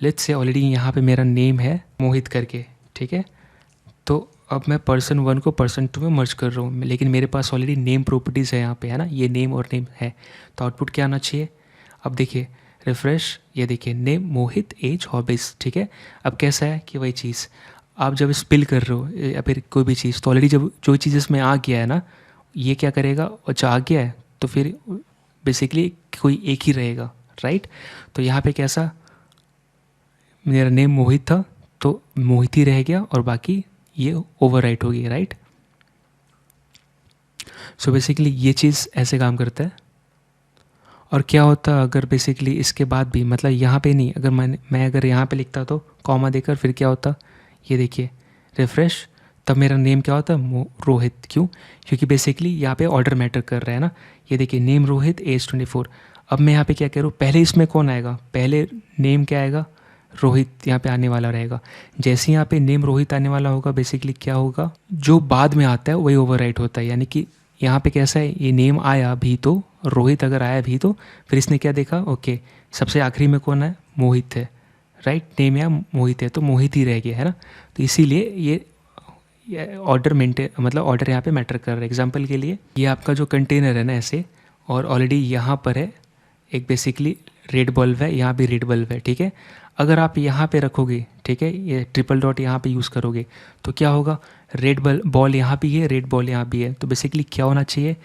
लेट्स से ऑलरेडी यहाँ पे मेरा नेम है मोहित करके, ठीक है। तो अब मैं पर्सन 1 को पर्सन 2 में मर्ज कर रहा हूँ, लेकिन मेरे पास ऑलरेडी नेम प्रॉपर्टीज़ है यहाँ पे, है ना, ये नेम और नेम है। तो आउटपुट क्या आना चाहिए। अब देखिए रिफ्रेश, ये देखिए नेम मोहित, एज, हॉबीज़, ठीक है। अब कैसा है कि वही चीज़ आप जब स्पिल कर रहे हो या फिर कोई भी चीज़, तो ऑलरेडी जब जो चीज़ इसमें आ गया है ना, ये क्या करेगा, अच्छा आ गया है तो फिर बेसिकली कोई एक ही रहेगा, राइट। तो यहाँ पे कैसा, मेरा नेम मोहित था तो मोहित ही रह गया और बाकी ये ओवरराइट हो गई, राइट। सो बेसिकली ये चीज़ ऐसे काम करता है। और क्या होता अगर बेसिकली इसके बाद भी, मतलब यहाँ पे नहीं, अगर मैं अगर यहाँ पे लिखता तो कॉमा देकर, फिर क्या होता, ये देखिए रिफ्रेश, तब मेरा नेम क्या होता रोहित। क्यों, क्योंकि बेसिकली यहाँ पे ऑर्डर मैटर कर रहा है ना। ये देखिए नेम रोहित, एज 24। अब मैं यहाँ पे क्या करूँ, पहले इसमें कौन आएगा, पहले नेम क्या आएगा, रोहित यहाँ पे आने वाला रहेगा। जैसे यहाँ पे नेम रोहित आने वाला होगा, बेसिकली क्या होगा, जो बाद में आता है वही ओवरराइट होता है। यानी कि यहाँ पे कैसा है, ये नेम आया भी तो, रोहित अगर आया भी तो फिर इसने क्या देखा, ओके सबसे आखिरी में कौन है, मोहित है, राइट। नेम या मोहित है तो मोहित ही रह गया, है ना। तो इसीलिए ये ऑर्डर मेंटेन, मतलब ऑर्डर यहाँ पे मैटर कर रहा है। एग्जांपल के लिए ये आपका जो कंटेनर है ना ऐसे, और ऑलरेडी यहाँ पर है एक बेसिकली रेड बल्ब है, यहाँ भी रेड बल्ब है, ठीक है। अगर आप यहाँ पे रखोगे, ठीक है, ये ट्रिपल डॉट यहाँ पे यूज़ करोगे तो क्या होगा, रेड बॉल यहाँ भी है, रेड बॉल यहाँ भी है। तो बेसिकली क्या होना चाहिए,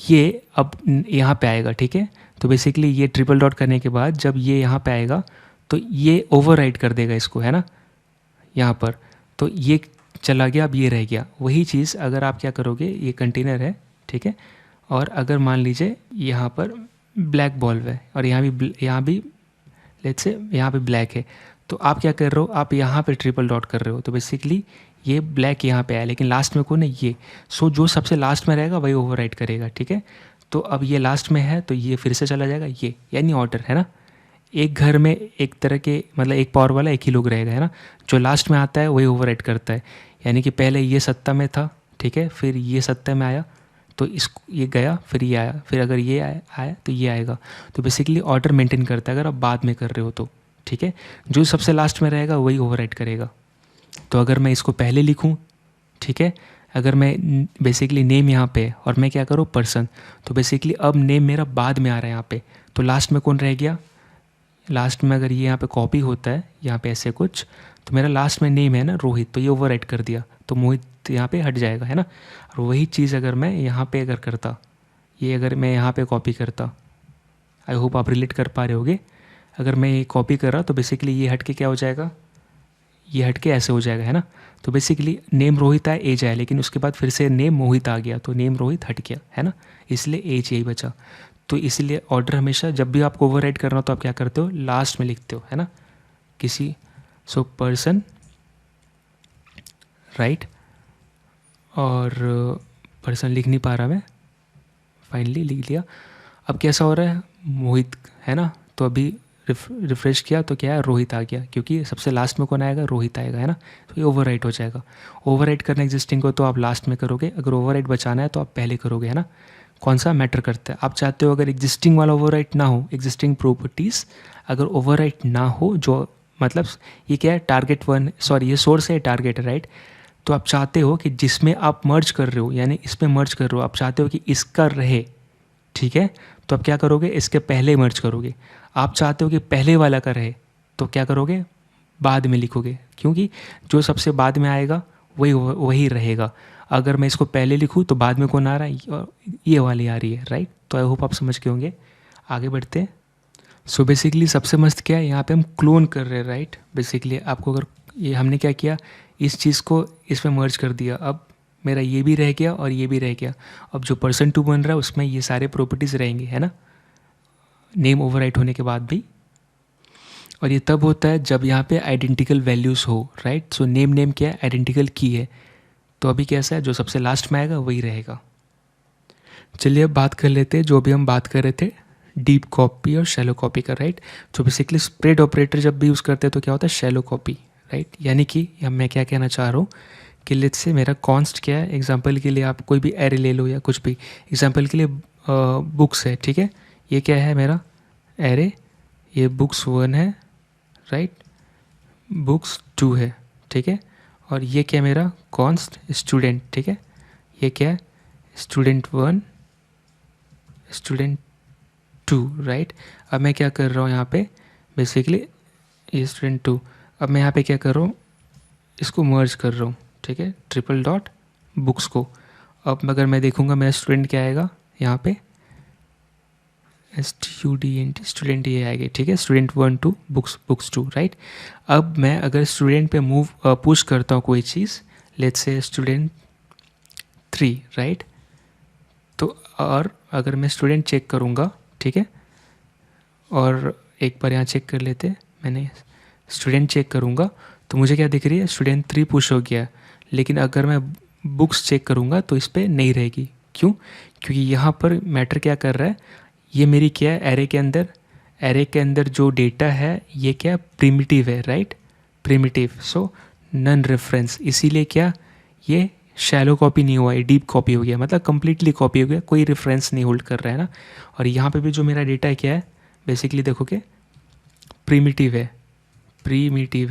ये अब यहाँ पे आएगा, ठीक है। तो बेसिकली ये ट्रिपल डॉट करने के बाद जब ये यहाँ पे आएगा तो ये ओवरराइड कर देगा इसको, है ना, यहाँ पर। तो ये चला गया, अब ये रह गया। वही चीज़ अगर आप क्या करोगे, ये कंटेनर है, ठीक है, और अगर मान लीजिए यहाँ पर ब्लैक बॉल्ब है और यहाँ भी लेट्स से यहाँ पे ब्लैक है, तो आप क्या कर रहे हो, आप यहाँ पे ट्रिपल डॉट कर रहे हो। तो बेसिकली ये ब्लैक यहाँ पे आया, लेकिन लास्ट में कौन है, ये। सो जो सबसे लास्ट में रहेगा वही ओवरराइट करेगा, ठीक है। तो अब ये लास्ट में है तो ये फिर से चला जाएगा, ये यानी ऑर्डर, है ना। एक घर में एक तरह के, मतलब एक पावर वाला एक ही लोग रहेगा, है ना। जो लास्ट में आता है वही ओवरराइट करता है। यानी कि पहले ये सत्ता में था, ठीक है, फिर ये सत्ता में आया तो इसको ये गया, फिर ये आया, फिर अगर ये आया तो ये आएगा। तो बेसिकली ऑर्डर मेंटेन करता है अगर आप बाद में कर रहे हो तो, ठीक है। जो सबसे लास्ट में रहेगा वही ओवरराइट करेगा। तो अगर मैं इसको पहले लिखूं, ठीक है, अगर मैं बेसिकली नेम यहाँ पे और मैं क्या करूँ पर्सन, तो बेसिकली अब नेम मेरा बाद में आ रहा है यहाँ पे, तो लास्ट में कौन रह गया, लास्ट में अगर ये यहाँ पे कॉपी होता है यहाँ पे ऐसे कुछ, तो मेरा लास्ट में नेम है ना रोहित, तो ये ओवरराइट कर दिया तो मोहित यहाँ पे हट जाएगा, है ना। और वही चीज़ अगर मैं यहाँ पे अगर करता, ये अगर मैं यहाँ पे कॉपी करता, आई होप आप रिलेट कर पा रहे होगे। अगर मैं ये कॉपी कर रहा तो बेसिकली ये हट के क्या हो जाएगा, ये हट के ऐसे हो जाएगा, है ना। तो बेसिकली नेम रोहित आया, एज आया, लेकिन उसके बाद फिर से नेम मोहित आ गया तो नेम रोहित हट गया, है ना, इसलिए एज यही बचा। तो इसलिए ऑर्डर हमेशा जब भी आपको ओवरराइट करना हो तो आप क्या करते हो, लास्ट में लिखते हो, है ना, किसी। सो पर्सन, राइट, और पर्सन लिख नहीं पा रहा मैं, फाइनली लिख लिया। अब कैसा हो रहा है, मोहित, है ना। तो अभी रिफ्रेश किया तो क्या है, रोहित आ गया, क्योंकि सबसे लास्ट में कौन आएगा, रोहित आएगा, है ना। तो ये ओवरराइट हो जाएगा। ओवरराइट करना एग्जिस्टिंग को तो आप लास्ट में करोगे, अगर ओवरराइट बचाना है तो आप पहले करोगे, है ना। कौन सा मैटर करता है, आप चाहते हो अगर एग्जिस्टिंग वाला ओवरराइट ना हो, एग्जिस्टिंग प्रॉपर्टीज़ अगर ओवरराइट ना हो, जो मतलब ये क्या है, टारगेट 1, सॉरी ये सोर्स है, टारगेट है, राइट। तो आप चाहते हो कि जिसमें आप मर्ज कर रहे हो, यानी इसमें मर्ज कर रहे हो, आप चाहते हो कि इसका रहे, ठीक है। तो आप क्या करोगे, इसके पहले मर्ज करोगे। आप चाहते हो कि पहले वाला का रहे तो क्या करोगे, बाद में लिखोगे, क्योंकि जो सबसे बाद में आएगा वही रहेगा। अगर मैं इसको पहले लिखूँ तो बाद में कौन आ रहा है, ये वाली आ रही है, राइट। तो आई होप आप समझ के होंगे। आगे बढ़ते हैं। सो बेसिकली सबसे मस्त क्या है, यहाँ पे हम क्लोन कर रहे हैं, राइट। बेसिकली आपको अगर ये हमने क्या किया, इस चीज़ को इसमें मर्ज कर दिया, अब मेरा ये भी रह गया और ये भी रह गया। अब जो पर्सन 2 बन रहा है उसमें ये सारे प्रॉपर्टीज़ रहेंगे, है ना, नेम ओवरराइट होने के बाद भी। और ये तब होता है जब यहाँ पे आइडेंटिकल वैल्यूज़ हो, राइट। सो नेम क्या है, आइडेंटिकल की है। तो अभी कैसा है, जो सबसे लास्ट में आएगा वही रहेगा। चलिए अब बात कर लेते हैं जो भी हम बात कर रहे थे डीप कॉपी और शैलो कॉपी का, राइट। तो बेसिकली स्प्रेड ऑपरेटर जब भी यूज़ करते हैं तो क्या होता है, शैलो कॉपी, राइट। यानी कि अब मैं क्या कहना चाह रहा हूँ कि लेट्स से मेरा कॉन्स्ट क्या है, एग्जांपल के लिए आप कोई भी एरे ले लो या कुछ भी, एग्जांपल के लिए बुक्स है, ठीक है। ये क्या है मेरा एरे, ये बुक्स 1 है, राइट, बुक्स 2 है, ठीक है। और ये क्या है मेरा कॉन्स्ट स्टूडेंट, ठीक है। ये क्या है स्टूडेंट 1 स्टूडेंट 2, राइट। अब मैं क्या कर रहा हूँ यहाँ पे बेसिकली ये स्टूडेंट 2, अब मैं यहाँ पे क्या कर रहा हूँ, इसको मर्ज कर रहा हूँ, ठीक है, ट्रिपल डॉट बुक्स को। अब अगर मैं देखूँगा मेरा स्टूडेंट क्या आएगा यहाँ पे STUDENT, स्टूडेंट ये आएगा, ठीक है, स्टूडेंट 1 2 बुक्स 2, राइट। अब मैं अगर स्टूडेंट पे मूव पुश करता हूँ कोई चीज़, लेट्स से स्टूडेंट 3, राइट। तो और अगर मैं स्टूडेंट चेक करूँगा, ठीक है, और एक बार यहाँ चेक कर लेते हैं, मैंने स्टूडेंट चेक करूँगा तो मुझे क्या दिख रही है, स्टूडेंट 3 पुश हो गया। लेकिन अगर मैं बुक्स चेक करूँगा तो इस पर नहीं रहेगी, क्यों? क्योंकि यहाँ पर मैटर क्या कर रहा है, ये मेरी क्या है एरे के अंदर जो डेटा है ये क्या प्रिमिटिव है, राइट, प्रिमिटिव, सो नन रेफरेंस, इसीलिए क्या ये शैलो कॉपी नहीं हुआ, ये डीप कॉपी हो गया, मतलब कंप्लीटली कॉपी हो गया, कोई रेफरेंस नहीं होल्ड कर रहा है ना। और यहाँ पे भी जो मेरा डेटा है क्या है बेसिकली देखोगे प्रिमिटिव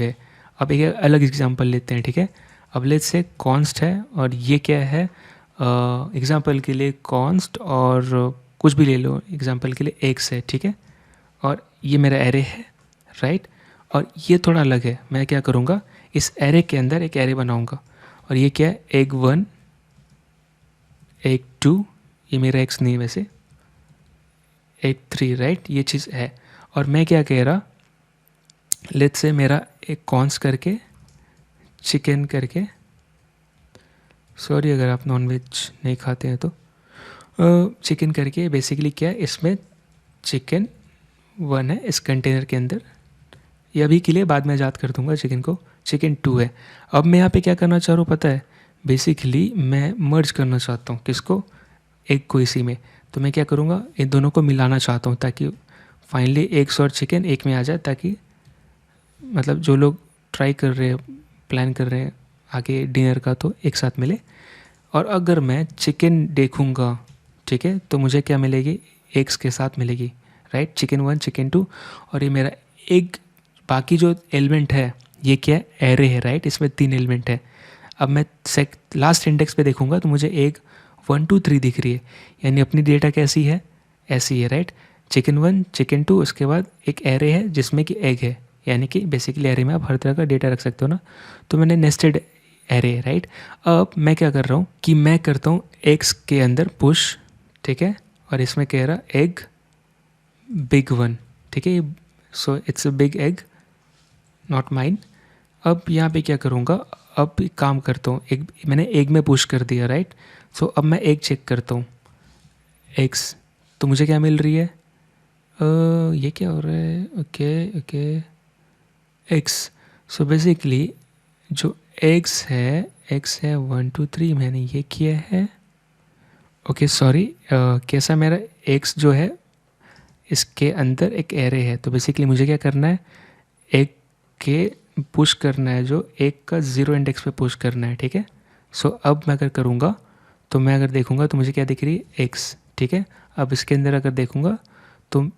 है। अब एक अलग एग्जांपल लेते हैं, ठीक है। अब लेट्स से कॉन्स्ट है और ये क्या है, एग्जांपल के लिए कॉन्स्ट और कुछ भी ले लो, एग्जांपल के लिए एक्स है, ठीक है। और ये मेरा एरे है, राइट। और ये थोड़ा अलग है, मैं क्या करूँगा इस एरे के अंदर एक एरे बनाऊँगा। और ये क्या है एग 1 एग 2, ये मेरा एक्स नहीं है वैसे, एग 3, राइट, ये चीज़ है। और मैं क्या कह रहा, लेट्स से मेरा एक कॉन्स करके चिकन करके, सॉरी अगर आप नॉनवेज नहीं खाते हैं तो चिकन करके बेसिकली क्या है, इसमें चिकन 1 है इस कंटेनर के अंदर, ये अभी के लिए बाद में याद कर दूंगा चिकन को, चिकन 2 है। अब मैं यहाँ पे क्या करना चाह रहा हूँ पता है, बेसिकली मैं मर्ज करना चाहता हूँ किसको, एग को इसी में। तो मैं क्या करूँगा इन दोनों को मिलाना चाहता हूँ ताकि फाइनली एग्स और चिकन एक में आ जाए, ताकि मतलब जो लोग ट्राई कर रहे हैं प्लान कर रहे हैं आगे डिनर का तो एक साथ मिले। और अगर मैं चिकन देखूँगा, ठीक है, तो मुझे क्या मिलेगी एग्स के साथ मिलेगी, राइट, चिकन 1 चिकन 2। और ये मेरा एग, बाकी जो एलिमेंट है ये क्या है एरे है, राइट, इसमें 3 एलिमेंट है। अब मैं लास्ट इंडेक्स पे देखूँगा तो मुझे एग 1 2 3 दिख रही है, यानी अपनी डेटा कैसी है ऐसी है, राइट, चिकन 1 चिकन 2, उसके बाद एक एरे है जिसमें कि एग है, यानी कि बेसिकली एरे में आप हर तरह का डेटा रख सकते हो ना। तो मैंने नेस्टेड एरे, राइट। अब मैं क्या कर रहा हूँ कि मैं करता हूँ एक्स के अंदर पुश, ठीक है, और इसमें कह रहा एग बिग 1, ठीक है, so it's a big egg not mine. अब यहाँ पे क्या करूँगा, अब एक काम करता हूँ, एक मैंने एग में पुश कर दिया, राइट। सो अब मैं एग चेक करता हूँ एक्स, तो मुझे क्या मिल रही है, ये क्या हो रहा है, ओके एक्स। सो बेसिकली जो एक्स है 1 2 3 मैंने ये किया है, ओके सॉरी, कैसा मेरा एक्स जो है इसके अंदर एक एरे है, तो बेसिकली मुझे क्या करना है एक के पुश करना है, जो एक का 0 इंडेक्स पे पुश करना है, ठीक है। सो अब मैं अगर करूँगा तो मैं अगर देखूँगा तो मुझे क्या दिख रही है एक्स, ठीक है। अब इसके अंदर अगर देखूँगा तो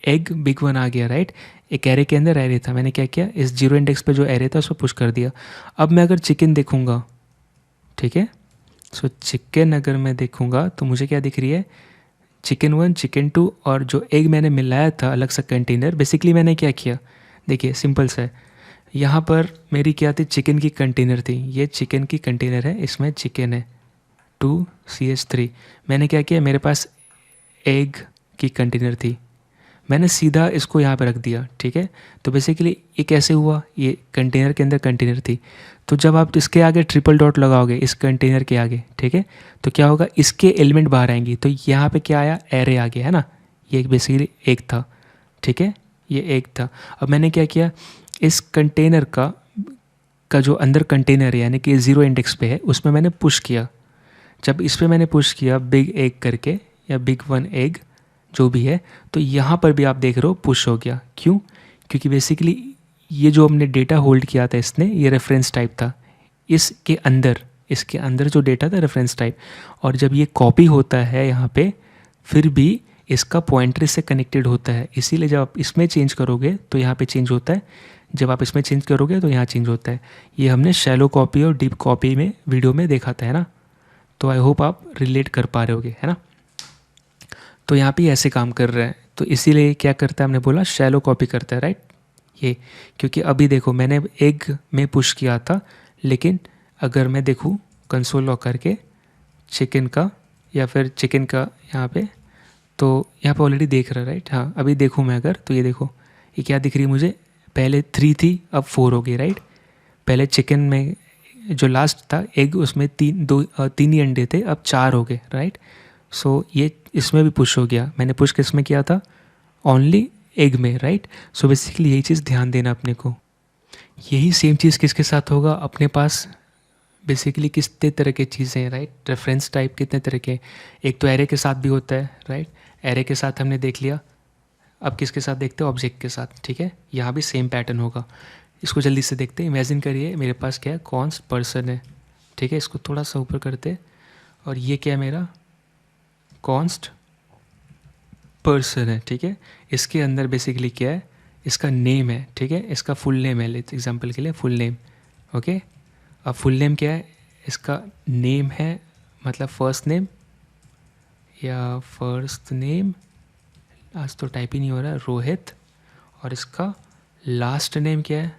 एग बिग 1 आ गया, राइट, एक एरे के अंदर एरे था, मैंने क्या किया इस 0 इंडेक्स पे जो एरे था उसको पुश कर दिया। अब मैं अगर चिकन देखूँगा, ठीक है, सो चिकन अगर मैं देखूँगा तो मुझे क्या दिख रही है चिकन 1 चिकन 2, और जो एग मैंने मिलाया था अलग सा कंटेनर, बेसिकली मैंने क्या किया देखिए सिंपल सा है, यहाँ पर मेरी क्या थी चिकन की कंटेनर थी, ये चिकन की कंटेनर है, इसमें चिकन है 2CH3। मैंने क्या किया मेरे पास एग की कंटेनर थी, मैंने सीधा इसको यहाँ पे रख दिया, ठीक है। तो बेसिकली ये कैसे हुआ, ये कंटेनर के अंदर कंटेनर थी, तो जब आप इसके आगे ट्रिपल डॉट लगाओगे इस कंटेनर के आगे, ठीक है, तो क्या होगा इसके एलिमेंट बाहर आएंगी, तो यहाँ पे क्या आया एरे आ गया है ना, ये बेसिकली एक था, ठीक है, ये एक था। अब मैंने क्या किया इस कंटेनर का जो अंदर कंटेनर है यानी कि 0 इंडेक्स पे है उसमें मैंने पुश किया, जब इस पे मैंने पुश किया बिग एग करके या बिग वन एग जो भी है, तो यहाँ पर भी आप देख रहे हो पुश हो गया। क्यों? क्योंकि बेसिकली ये जो हमने डेटा होल्ड किया था इसने, ये रेफरेंस टाइप था, इसके अंदर जो डेटा था रेफरेंस टाइप, और जब ये कॉपी होता है यहाँ पे फिर भी इसका पॉइंटर से कनेक्टेड होता है, इसीलिए जब आप इसमें चेंज करोगे तो यहाँ पे चेंज होता है, जब आप इसमें चेंज करोगे तो यहाँ चेंज होता है। ये हमने शैलो कॉपी और डीप कॉपी में वीडियो में देखा था, है ना। तो आई होप आप रिलेट कर पा रहे होगे, है ना। तो यहाँ पे ऐसे काम कर रहा है, तो इसीलिए क्या करता है, हमने बोला शैलो कॉपी करता है, राइट। ये क्योंकि अभी देखो मैंने एग में पुश किया था, लेकिन अगर मैं देखूँ कंसोल लॉक करके चिकन का या फिर चिकन का यहाँ पे, तो यहाँ पे ऑलरेडी देख रहा है, राइट। हाँ, अभी देखूँ मैं अगर, तो ये देखो ये क्या दिख रही है मुझे, पहले 3 थी अब 4 हो गई, राइट। पहले चिकन में जो लास्ट था एग, उसमें 3 ही अंडे थे, अब 4 हो गए, राइट। सो ये इसमें भी पुश हो गया, मैंने पुश किस में किया था, ओनली एग में, राइट। सो बेसिकली यही चीज़ ध्यान देना अपने को। यही सेम चीज़ किसके साथ होगा, अपने पास बेसिकली कितने तरह की चीज़ें हैं, राइट। रेफरेंस टाइप कितने तरह के, एक तो एरे के साथ भी होता है, राइट। एरे के साथ हमने देख लिया, अब किसके साथ देखते हैं, ऑब्जेक्ट के साथ, ठीक है। यहाँ भी सेम पैटर्न होगा। इसको जल्दी से देखते हैं। इमेजिन करिए मेरे पास क्या है, कॉन्स्ट पर्सन है, ठीक है। इसको थोड़ा सा ऊपर करते हैं, और ये क्या है मेरा कॉन्स्ट पर्सन है, ठीक है। इसके अंदर बेसिकली क्या है, इसका नेम है, ठीक है। इसका फुल नेम है, लेट्स एग्जांपल के लिए फुल नेम, ओके। अब फुल नेम क्या है, इसका नेम है, मतलब फर्स्ट नेम या फर्स्ट नेम, आज तो टाइप ही नहीं हो रहा है, रोहित। और इसका लास्ट नेम क्या है,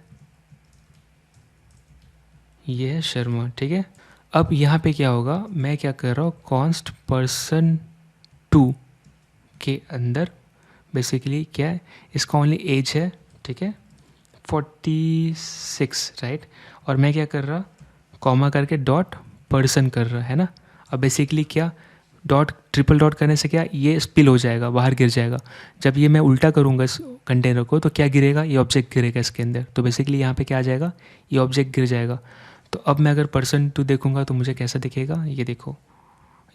ये है शर्मा, ठीक है। अब यहाँ पे क्या होगा, मैं क्या कर रहा हूँ, कॉन्स्ट पर्सन 2 के अंदर बेसिकली क्या है, इसका ओनली एज है, ठीक है, 46, राइट। और मैं क्या कर रहा, कॉमा करके डॉट पर्सन कर रहा है ना। अब बेसिकली क्या, डॉट ट्रिपल डॉट करने से क्या ये स्पिल हो जाएगा, बाहर गिर जाएगा। जब ये मैं उल्टा करूँगा इस कंटेनर को तो क्या गिरेगा, ये ऑब्जेक्ट गिरेगा इसके अंदर। तो बेसिकली यहाँ पे क्या आ जाएगा, ये ऑब्जेक्ट गिर जाएगा। तो अब मैं अगर पर्सन 2 देखूँगा तो मुझे कैसा दिखेगा, ये देखो,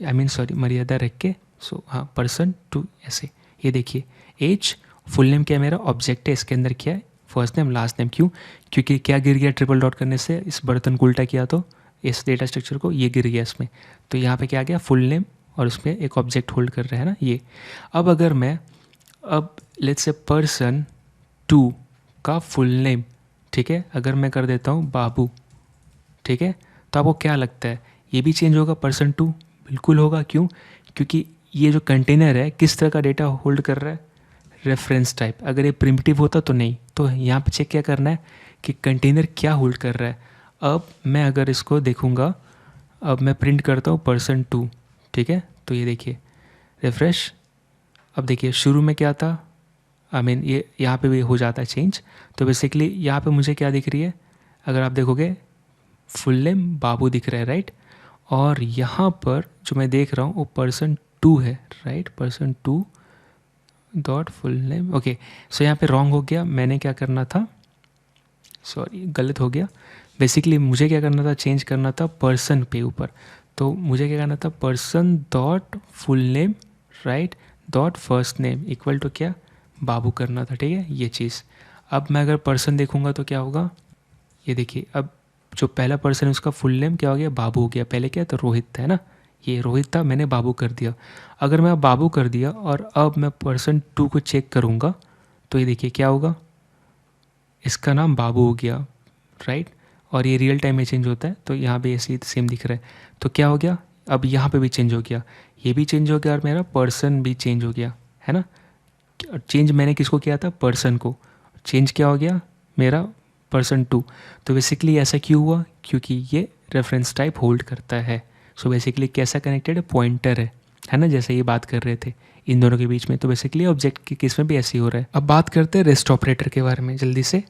सॉरी मर्यादा रख के, सो हाँ पर्सन 2 ऐसे, ये देखिए एज, फुल नेम क्या है मेरा, ऑब्जेक्ट है, इसके अंदर क्या है, फर्स्ट नेम लास्ट नेम। क्यों? क्योंकि क्या गिर गया, ट्रिपल डॉट करने से इस बर्तन को उल्टा किया तो इस डेटा स्ट्रक्चर को ये गिर गया इसमें। तो यहाँ पे क्या आ गया, फुल नेम, और उसमें एक ऑब्जेक्ट होल्ड कर रहे हैं ना ये। अब अगर मैं अब लेट्स से पर्सन 2 का फुल नेम, ठीक है, अगर मैं कर देता हूँ बाबू, ठीक है, तो आपको क्या लगता है ये भी चेंज होगा, पर्सन 2 बिल्कुल होगा। क्यों? क्योंकि ये जो कंटेनर है किस तरह का डेटा होल्ड कर रहा है, रेफरेंस टाइप। अगर ये प्रिमिटिव होता तो नहीं। तो यहाँ पे चेक क्या करना है कि कंटेनर क्या होल्ड कर रहा है। अब मैं अगर इसको देखूँगा, अब मैं प्रिंट करता हूँ पर्सन 2, ठीक है, तो ये देखिए रिफ्रेश। अब देखिए शुरू में क्या था, ये यहाँ पे भी हो जाता है चेंज। तो बेसिकली यहाँ पे मुझे क्या दिख रही है, अगर आप देखोगे फुल नेम बाबू दिख रहा है, राइट। और यहाँ पर जो मैं देख रहा हूँ वो पर्सन 2 है, right, person 2 dot full name, okay. So यहाँ पे रॉन्ग हो गया, मैंने क्या करना था, सॉरी गलत हो गया। बेसिकली मुझे क्या करना था, चेंज करना था पर्सन पे ऊपर। तो मुझे क्या करना था, person dot full name, right, dot first name equal to क्या, बाबू करना था, ठीक है, ये चीज़। अब मैं अगर पर्सन देखूँगा तो क्या होगा, ये देखिए, अब जो पहला पर्सन है उसका फुल नेम क्या हो गया, बाबू हो गया। पहले क्या था, रोहित था, है ना, ये रोहित था, मैंने बाबू कर दिया। अगर मैं बाबू कर दिया और अब मैं पर्सन 2 को चेक करूँगा तो ये देखिए क्या होगा, इसका नाम बाबू हो गया, राइट। और ये रियल टाइम में चेंज होता है, तो यहाँ पे ऐसे ही सेम दिख रहा है। तो क्या हो गया, अब यहाँ पे भी चेंज हो गया, ये भी चेंज हो गया, और मेरा पर्सन भी चेंज हो गया, है ना। चेंज मैंने किसको किया था, पर्सन को। चेंज क्या हो गया मेरा, पर्सन 2। तो बेसिकली ऐसा क्यों हुआ, क्योंकि ये रेफरेंस टाइप होल्ड करता है। सो बेसिकली कैसा कनेक्टेड है, पॉइंटर है ना, जैसे ये बात कर रहे थे इन दोनों के बीच में। तो बेसिकली ऑब्जेक्ट के केस में भी ऐसे ही हो रहा है। अब बात करते हैं रेस्ट ऑपरेटर के बारे में जल्दी से।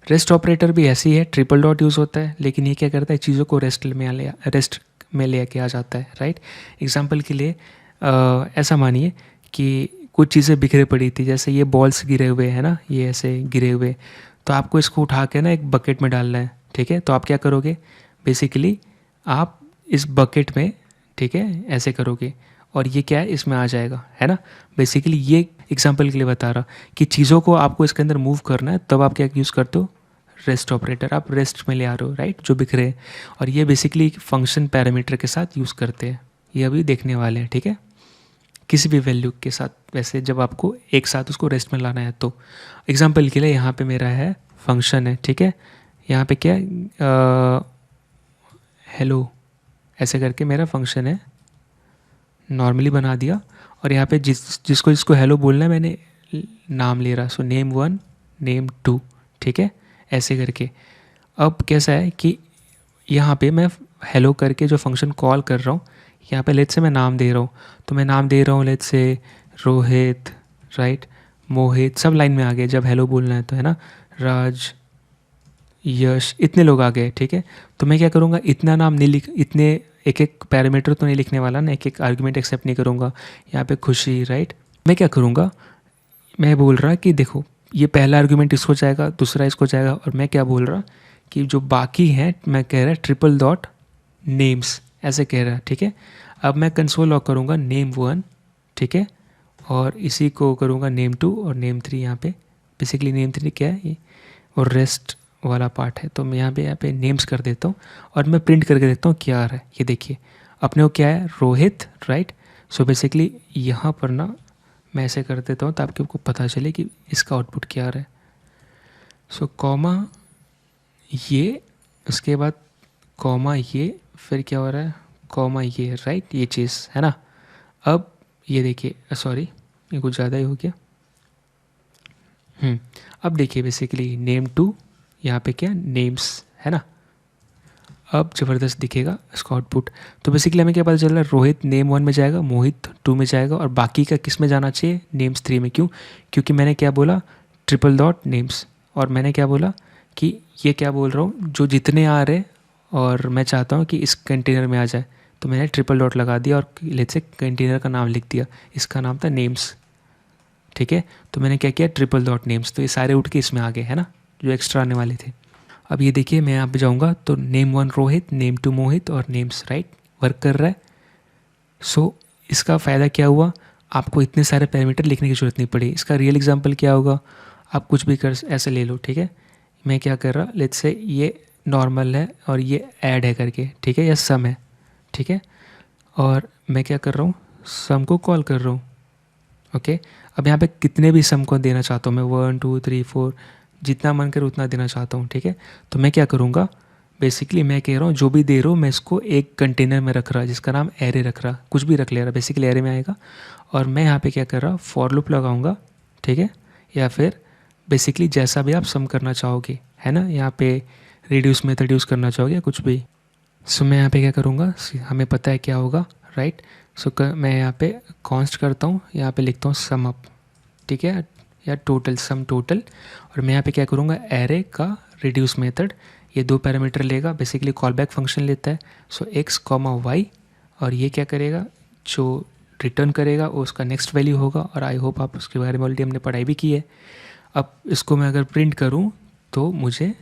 रेस्ट ऑपरेटर भी ऐसी है, ट्रिपल डॉट यूज़ होता है, लेकिन ये क्या करता है, चीज़ों को रेस्ट में ले के आ जाता है, राइट। एग्जाम्पल के लिए ऐसा मानिए कि कुछ चीज़ें बिखरे पड़ी थी, जैसे ये बॉल्स गिरे हुए हैं ना, ये ऐसे गिरे हुए, तो आपको इसको उठा के ना एक बकेट में डालना है, ठीक है। तो आप क्या करोगे, बेसिकली आप इस बकेट में ठीक है, ऐसे करोगे और ये क्या है इसमें आ जाएगा, है ना। बेसिकली ये एग्जांपल के लिए बता रहा कि चीज़ों को आपको इसके अंदर मूव करना है, तब आप क्या यूज़ करते हो, रेस्ट ऑपरेटर, आप रेस्ट में ले आ रहे हो, राइट, जो बिखरे हैं। और ये बेसिकली फंक्शन पैरामीटर के साथ यूज़ करते हैं, ये अभी देखने वाले हैं, ठीक है, किसी भी वैल्यू के साथ। वैसे जब आपको एक साथ उसको रेस्ट में लाना है तो एग्जांपल के लिए यहाँ पे मेरा है फंक्शन है, ठीक है, यहाँ पे क्या है, हेलो ऐसे करके मेरा फंक्शन है, नॉर्मली बना दिया। और यहाँ पे जिसको जिसको हेलो बोलना है मैंने नाम ले रहा, सो नेम 1 नेम 2, ठीक है, ऐसे करके। अब कैसा है कि यहाँ पे मैं हेलो करके जो फंक्शन कॉल कर रहा हूँ, यहाँ पे लेट्स से मैं नाम दे रहा हूँ, तो मैं नाम दे रहा हूँ लेट्स से रोहित, राइट, मोहित, सब लाइन में आ गए जब हेलो बोलना है तो, है ना, राज, यश, इतने लोग आ गए, ठीक है। तो मैं क्या करूँगा, इतना नाम नहीं लिख, इतने एक एक पैरामीटर तो नहीं लिखने वाला ना, एक एक आर्गुमेंट एक्सेप्ट नहीं करूँगा। यहाँ पे खुशी, राइट, मैं क्या करूँगा, मैं बोल रहा कि देखो ये पहला आर्गुमेंट इसको जाएगा, दूसरा इसको जाएगा, और मैं क्या बोल रहा कि जो बाकी हैं मैं कह रहा ट्रिपल डॉट नेम्स, ऐसे कह रहा, ठीक है। अब मैं कंसोल लॉग करूँगा नेम 1, ठीक है, और इसी को करूँगा नेम 2 और नेम 3। यहाँ पे बेसिकली नेम 3 क्या है ये, और रेस्ट वाला पार्ट है, तो मैं यहाँ पे नेम्स कर देता हूँ और मैं प्रिंट करके देखता हूँ क्या आ रहा है। ये देखिए अपने को क्या है, रोहित, राइट। सो बेसिकली यहाँ पर ना मैं ऐसे कर देता हूँ ताकि आपको पता चले कि इसका आउटपुट क्या आ रहा है। सो कॉमा ये, उसके बाद कॉमा ये, फिर क्या हो रहा है, कॉमा ये, राइट, ये चीज़ है ना। अब ये देखिए, सॉरी ये कुछ ज़्यादा ही हो गया। अब देखिए बेसिकली नेम 2, यहाँ पे क्या नेम्स है ना। अब ज़बरदस्त दिखेगा इसका आउटपुट। तो बेसिकली हमें क्या पता चल रहा है, रोहित नेम 1 में जाएगा, मोहित 2 में जाएगा, और बाकी का किस में जाना चाहिए, नेम्स 3 में। क्यों, क्योंकि मैंने क्या बोला, ट्रिपल डॉट नेम्स, और मैंने क्या बोला कि ये क्या बोल रहा हूँ, जो जितने आ रहे और मैं चाहता हूँ कि इस कंटेनर में आ जाए, तो मैंने ट्रिपल डॉट लगा दिया और लेट्स से कंटेनर का नाम लिख दिया, इसका नाम था नेम्स, ठीक है। तो मैंने क्या किया, ट्रिपल डॉट नेम्स, तो ये सारे उठ के इसमें आ गए, है ना, जो एक्स्ट्रा आने वाले थे। अब ये देखिए मैं यहाँ पे जाऊँगा तो नेम 1 रोहित, नेम 2 मोहित और नेम्स, राइट, वर्क कर रहा है। सो इसका फ़ायदा क्या हुआ, आपको इतने सारे पैरामीटर लिखने की ज़रूरत नहीं पड़ी। इसका रियल एग्जांपल क्या होगा, आप कुछ भी कर ऐसे ले लो, ठीक है। मैं क्या कर रहा, लेट्स से ये नॉर्मल है और ये ऐड है करके, ठीक है, या सम है, ठीक है, और मैं क्या कर रहा हूँ, सम को कॉल कर रहा हूँ, ओके। अब यहाँ पे कितने भी सम को देना चाहता हूँ मैं, 1 2 3 4, जितना मन करे उतना देना चाहता हूँ, ठीक है। तो मैं क्या करूँगा, बेसिकली मैं कह रहा हूँ जो भी दे रहा हूँ मैं इसको एक कंटेनर में रख रहा, जिसका नाम एरे रख रहा, कुछ भी रख ले रहा, बेसिकली एरे में आएगा। और मैं यहाँ पे क्या कर रहा, फॉर लूप लगाऊंगा, ठीक है, या फिर बेसिकली जैसा भी आप सम करना चाहोगे, है ना, यहाँ पे रिड्यूस मेथड यूज़ करना चाहोगे कुछ भी। सो मैं यहाँ पे क्या करूँगा, हमें पता है क्या होगा, राइट। सो मैं यहाँ पे कॉन्स्ट करता हूँ, यहाँ पे लिखता हूँ सम अप, ठीक है, या टोटल, सम टोटल। और मैं यहाँ पे क्या करूँगा, एरे का रिड्यूस मेथड, ये 2 पैरामीटर लेगा, बेसिकली कॉल बैक फंक्शन लेता है। सो एक्स कॉमा वाई, और ये क्या करेगा, जो रिटर्न करेगा वो उसका नेक्स्ट वैल्यू होगा। और आई होप आप उसके बारे में ऑलरेडी हमने पढ़ाई भी की है। अब इसको मैं अगर प्रिंट करूँ तो मुझे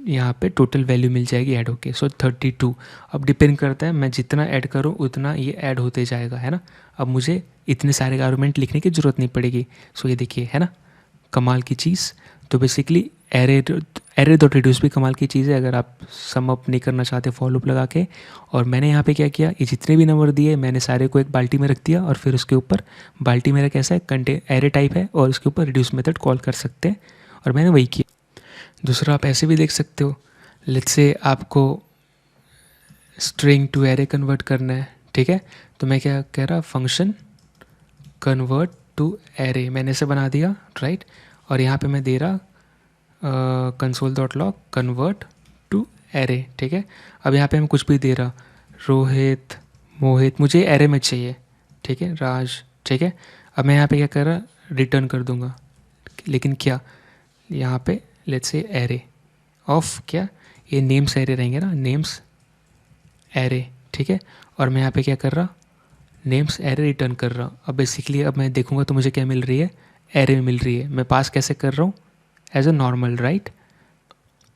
यहाँ पे टोटल वैल्यू मिल जाएगी ऐड होके, सो 32। अब डिपेंड करता है मैं जितना ऐड करूँ उतना ये ऐड होते जाएगा, है ना। अब मुझे इतने सारे आर्गुमेंट लिखने की ज़रूरत नहीं पड़ेगी। सो ये देखिए, है ना, कमाल की चीज़। तो बेसिकली एरे डॉट रिड्यूस भी कमाल की चीज़ है अगर आप सम अप नहीं करना चाहते फॉर लूप लगा के। और मैंने यहाँ पे क्या किया, ये जितने भी नंबर दिए मैंने सारे को एक बाल्टी में रख दिया, और फिर उसके ऊपर बाल्टी मेरा कैसा है, एरे टाइप है, और उसके ऊपर रिड्यूस मेथड कॉल कर सकते हैं, और मैंने वही किया। दूसरा आप ऐसे भी देख सकते हो, लेट्स से आपको स्ट्रिंग टू एरे कन्वर्ट करना है, ठीक है। तो मैं क्या कह रहा, फंक्शन कन्वर्ट टू एरे मैंने इसे बना दिया, राइट। और यहाँ पे मैं दे रहा console dot log convert to array, ठीक है। अब यहाँ पे मैं कुछ भी दे रहा, रोहित, मोहित, मुझे एरे में चाहिए, ठीक है, राज, ठीक है। अब मैं यहाँ पे क्या कर रहा, रिटर्न कर दूंगा, लेकिन क्या, यहाँ पे लेट्स से एरे ऑफ, क्या ये नेम्स एरे रहेंगे ना, नेम्स एरे, ठीक है। और मैं यहाँ पे क्या कर रहा, नेम्स एरे रिटर्न कर रहा हूँ। अब बेसिकली अब मैं देखूँगा तो मुझे क्या मिल रही है, एरे में मिल रही है। मैं पास कैसे कर रहा हूँ, एज अ नॉर्मल, राइट।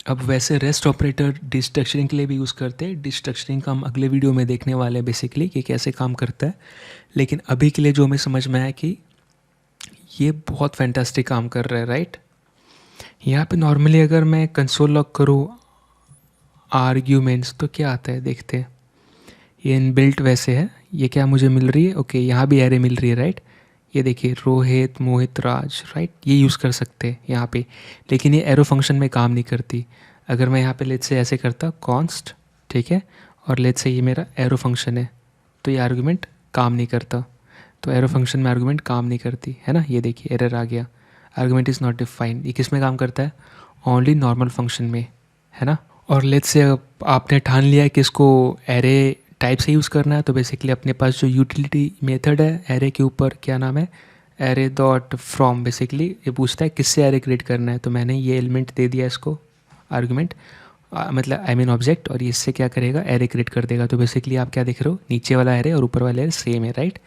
अब वैसे रेस्ट ऑपरेटर डिस्ट्रक्चरिंग के लिए भी यूज़ करते हैं, डिस्ट्रक्चरिंग का हम अगले वीडियो में देखने वाले हैं बेसिकली कि कैसे काम करता है। लेकिन अभी के लिए जो हमें समझ में आया कि ये बहुत फैंटास्टिक काम कर रहा है, राइट। यहाँ पे नॉर्मली अगर मैं कंसोल लॉग करूँ आर्ग्यूमेंट्स तो क्या आता है देखते हैं। ये इनबिल्ट वैसे है, ये क्या मुझे मिल रही है, ओके यहाँ भी एरे मिल रही है, राइट। ये देखिए रोहित मोहित राज, राइट, ये यूज़ कर सकते हैं यहाँ पे। लेकिन ये एरो फंक्शन में काम नहीं करती। अगर मैं यहाँ पे लेट से ऐसे करता कॉन्स्ट, ठीक है, और लेट से ये मेरा एरो फंक्शन है, तो ये आर्गूमेंट काम नहीं करता। तो एरो फंक्शन में आर्गूमेंट काम नहीं करती है ना, ये देखिए एरर आ गया, आर्गूमेंट इज़ नॉट डिफाइंड। ये किस में काम करता है, ओनली नॉर्मल फंक्शन में, है ना। और लेट्स से आपने ठान लिया है कि इसको एरे टाइप से यूज़ करना है, तो बेसिकली अपने पास जो यूटिलिटी मेथड है एरे के ऊपर, क्या नाम है, एरे डॉट फ्रॉम, बेसिकली ये पूछता है किससे एरे क्रिएट करना है। तो मैंने ये एलिमेंट दे दिया इसको आर्गूमेंट, मतलब आई मीन ऑब्जेक्ट, और ये इससे क्या करेगा, एरे क्रिएट कर देगा। तो बेसिकली आप क्या देख रहे हो, नीचे वाला एरे और ऊपर वाला एरे सेम है, राइट।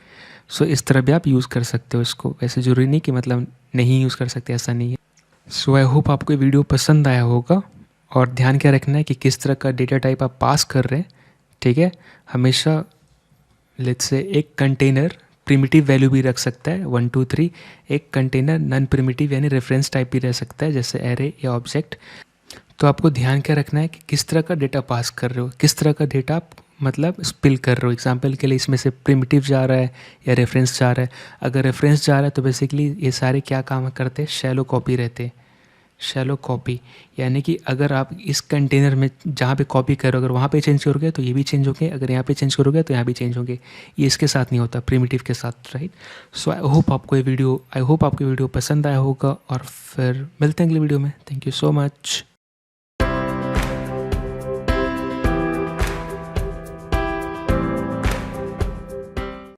सो इस तरह भी आप यूज़ कर सकते हो इसको। वैसे ज़रूरी नहीं कि मतलब नहीं यूज़ कर सकते, ऐसा नहीं है। सो आई होप आपको ये वीडियो पसंद आया होगा। और ध्यान क्या रखना है कि किस तरह का डेटा टाइप आप पास कर रहे हैं, ठीक है। हमेशा लेट्स से एक कंटेनर प्रिमिटिव वैल्यू भी रख सकता है 1 2 3, एक कंटेनर नॉन प्रिमिटिव यानी रेफरेंस टाइप भी रह सकता है जैसे एरे या ऑब्जेक्ट। तो आपको ध्यान क्या रखना है कि किस तरह का डेटा पास कर रहे हो, किस तरह का डेटा आप मतलब स्पिल कर रहे हो। एग्जाम्पल के लिए इसमें से प्रिमिटिव जा रहा है या रेफरेंस जा रहा है। अगर रेफरेंस जा रहा है तो बेसिकली ये सारे क्या काम करते हैं, शैलो कॉपी रहते हैं। शैलो कॉपी यानी कि अगर आप इस कंटेनर में जहाँ पे कॉपी करो, अगर वहाँ पे चेंज करोगे तो ये भी चेंज होंगे, अगर यहाँ पे चेंज करोगे तो यहाँ भी चेंज होंगे। ये इसके साथ नहीं होता, प्रिमिटिव के साथ, राइट। सो आई होप आपको ये वीडियो पसंद आया होगा, और फिर मिलते हैं अगले वीडियो में। Thank you so much.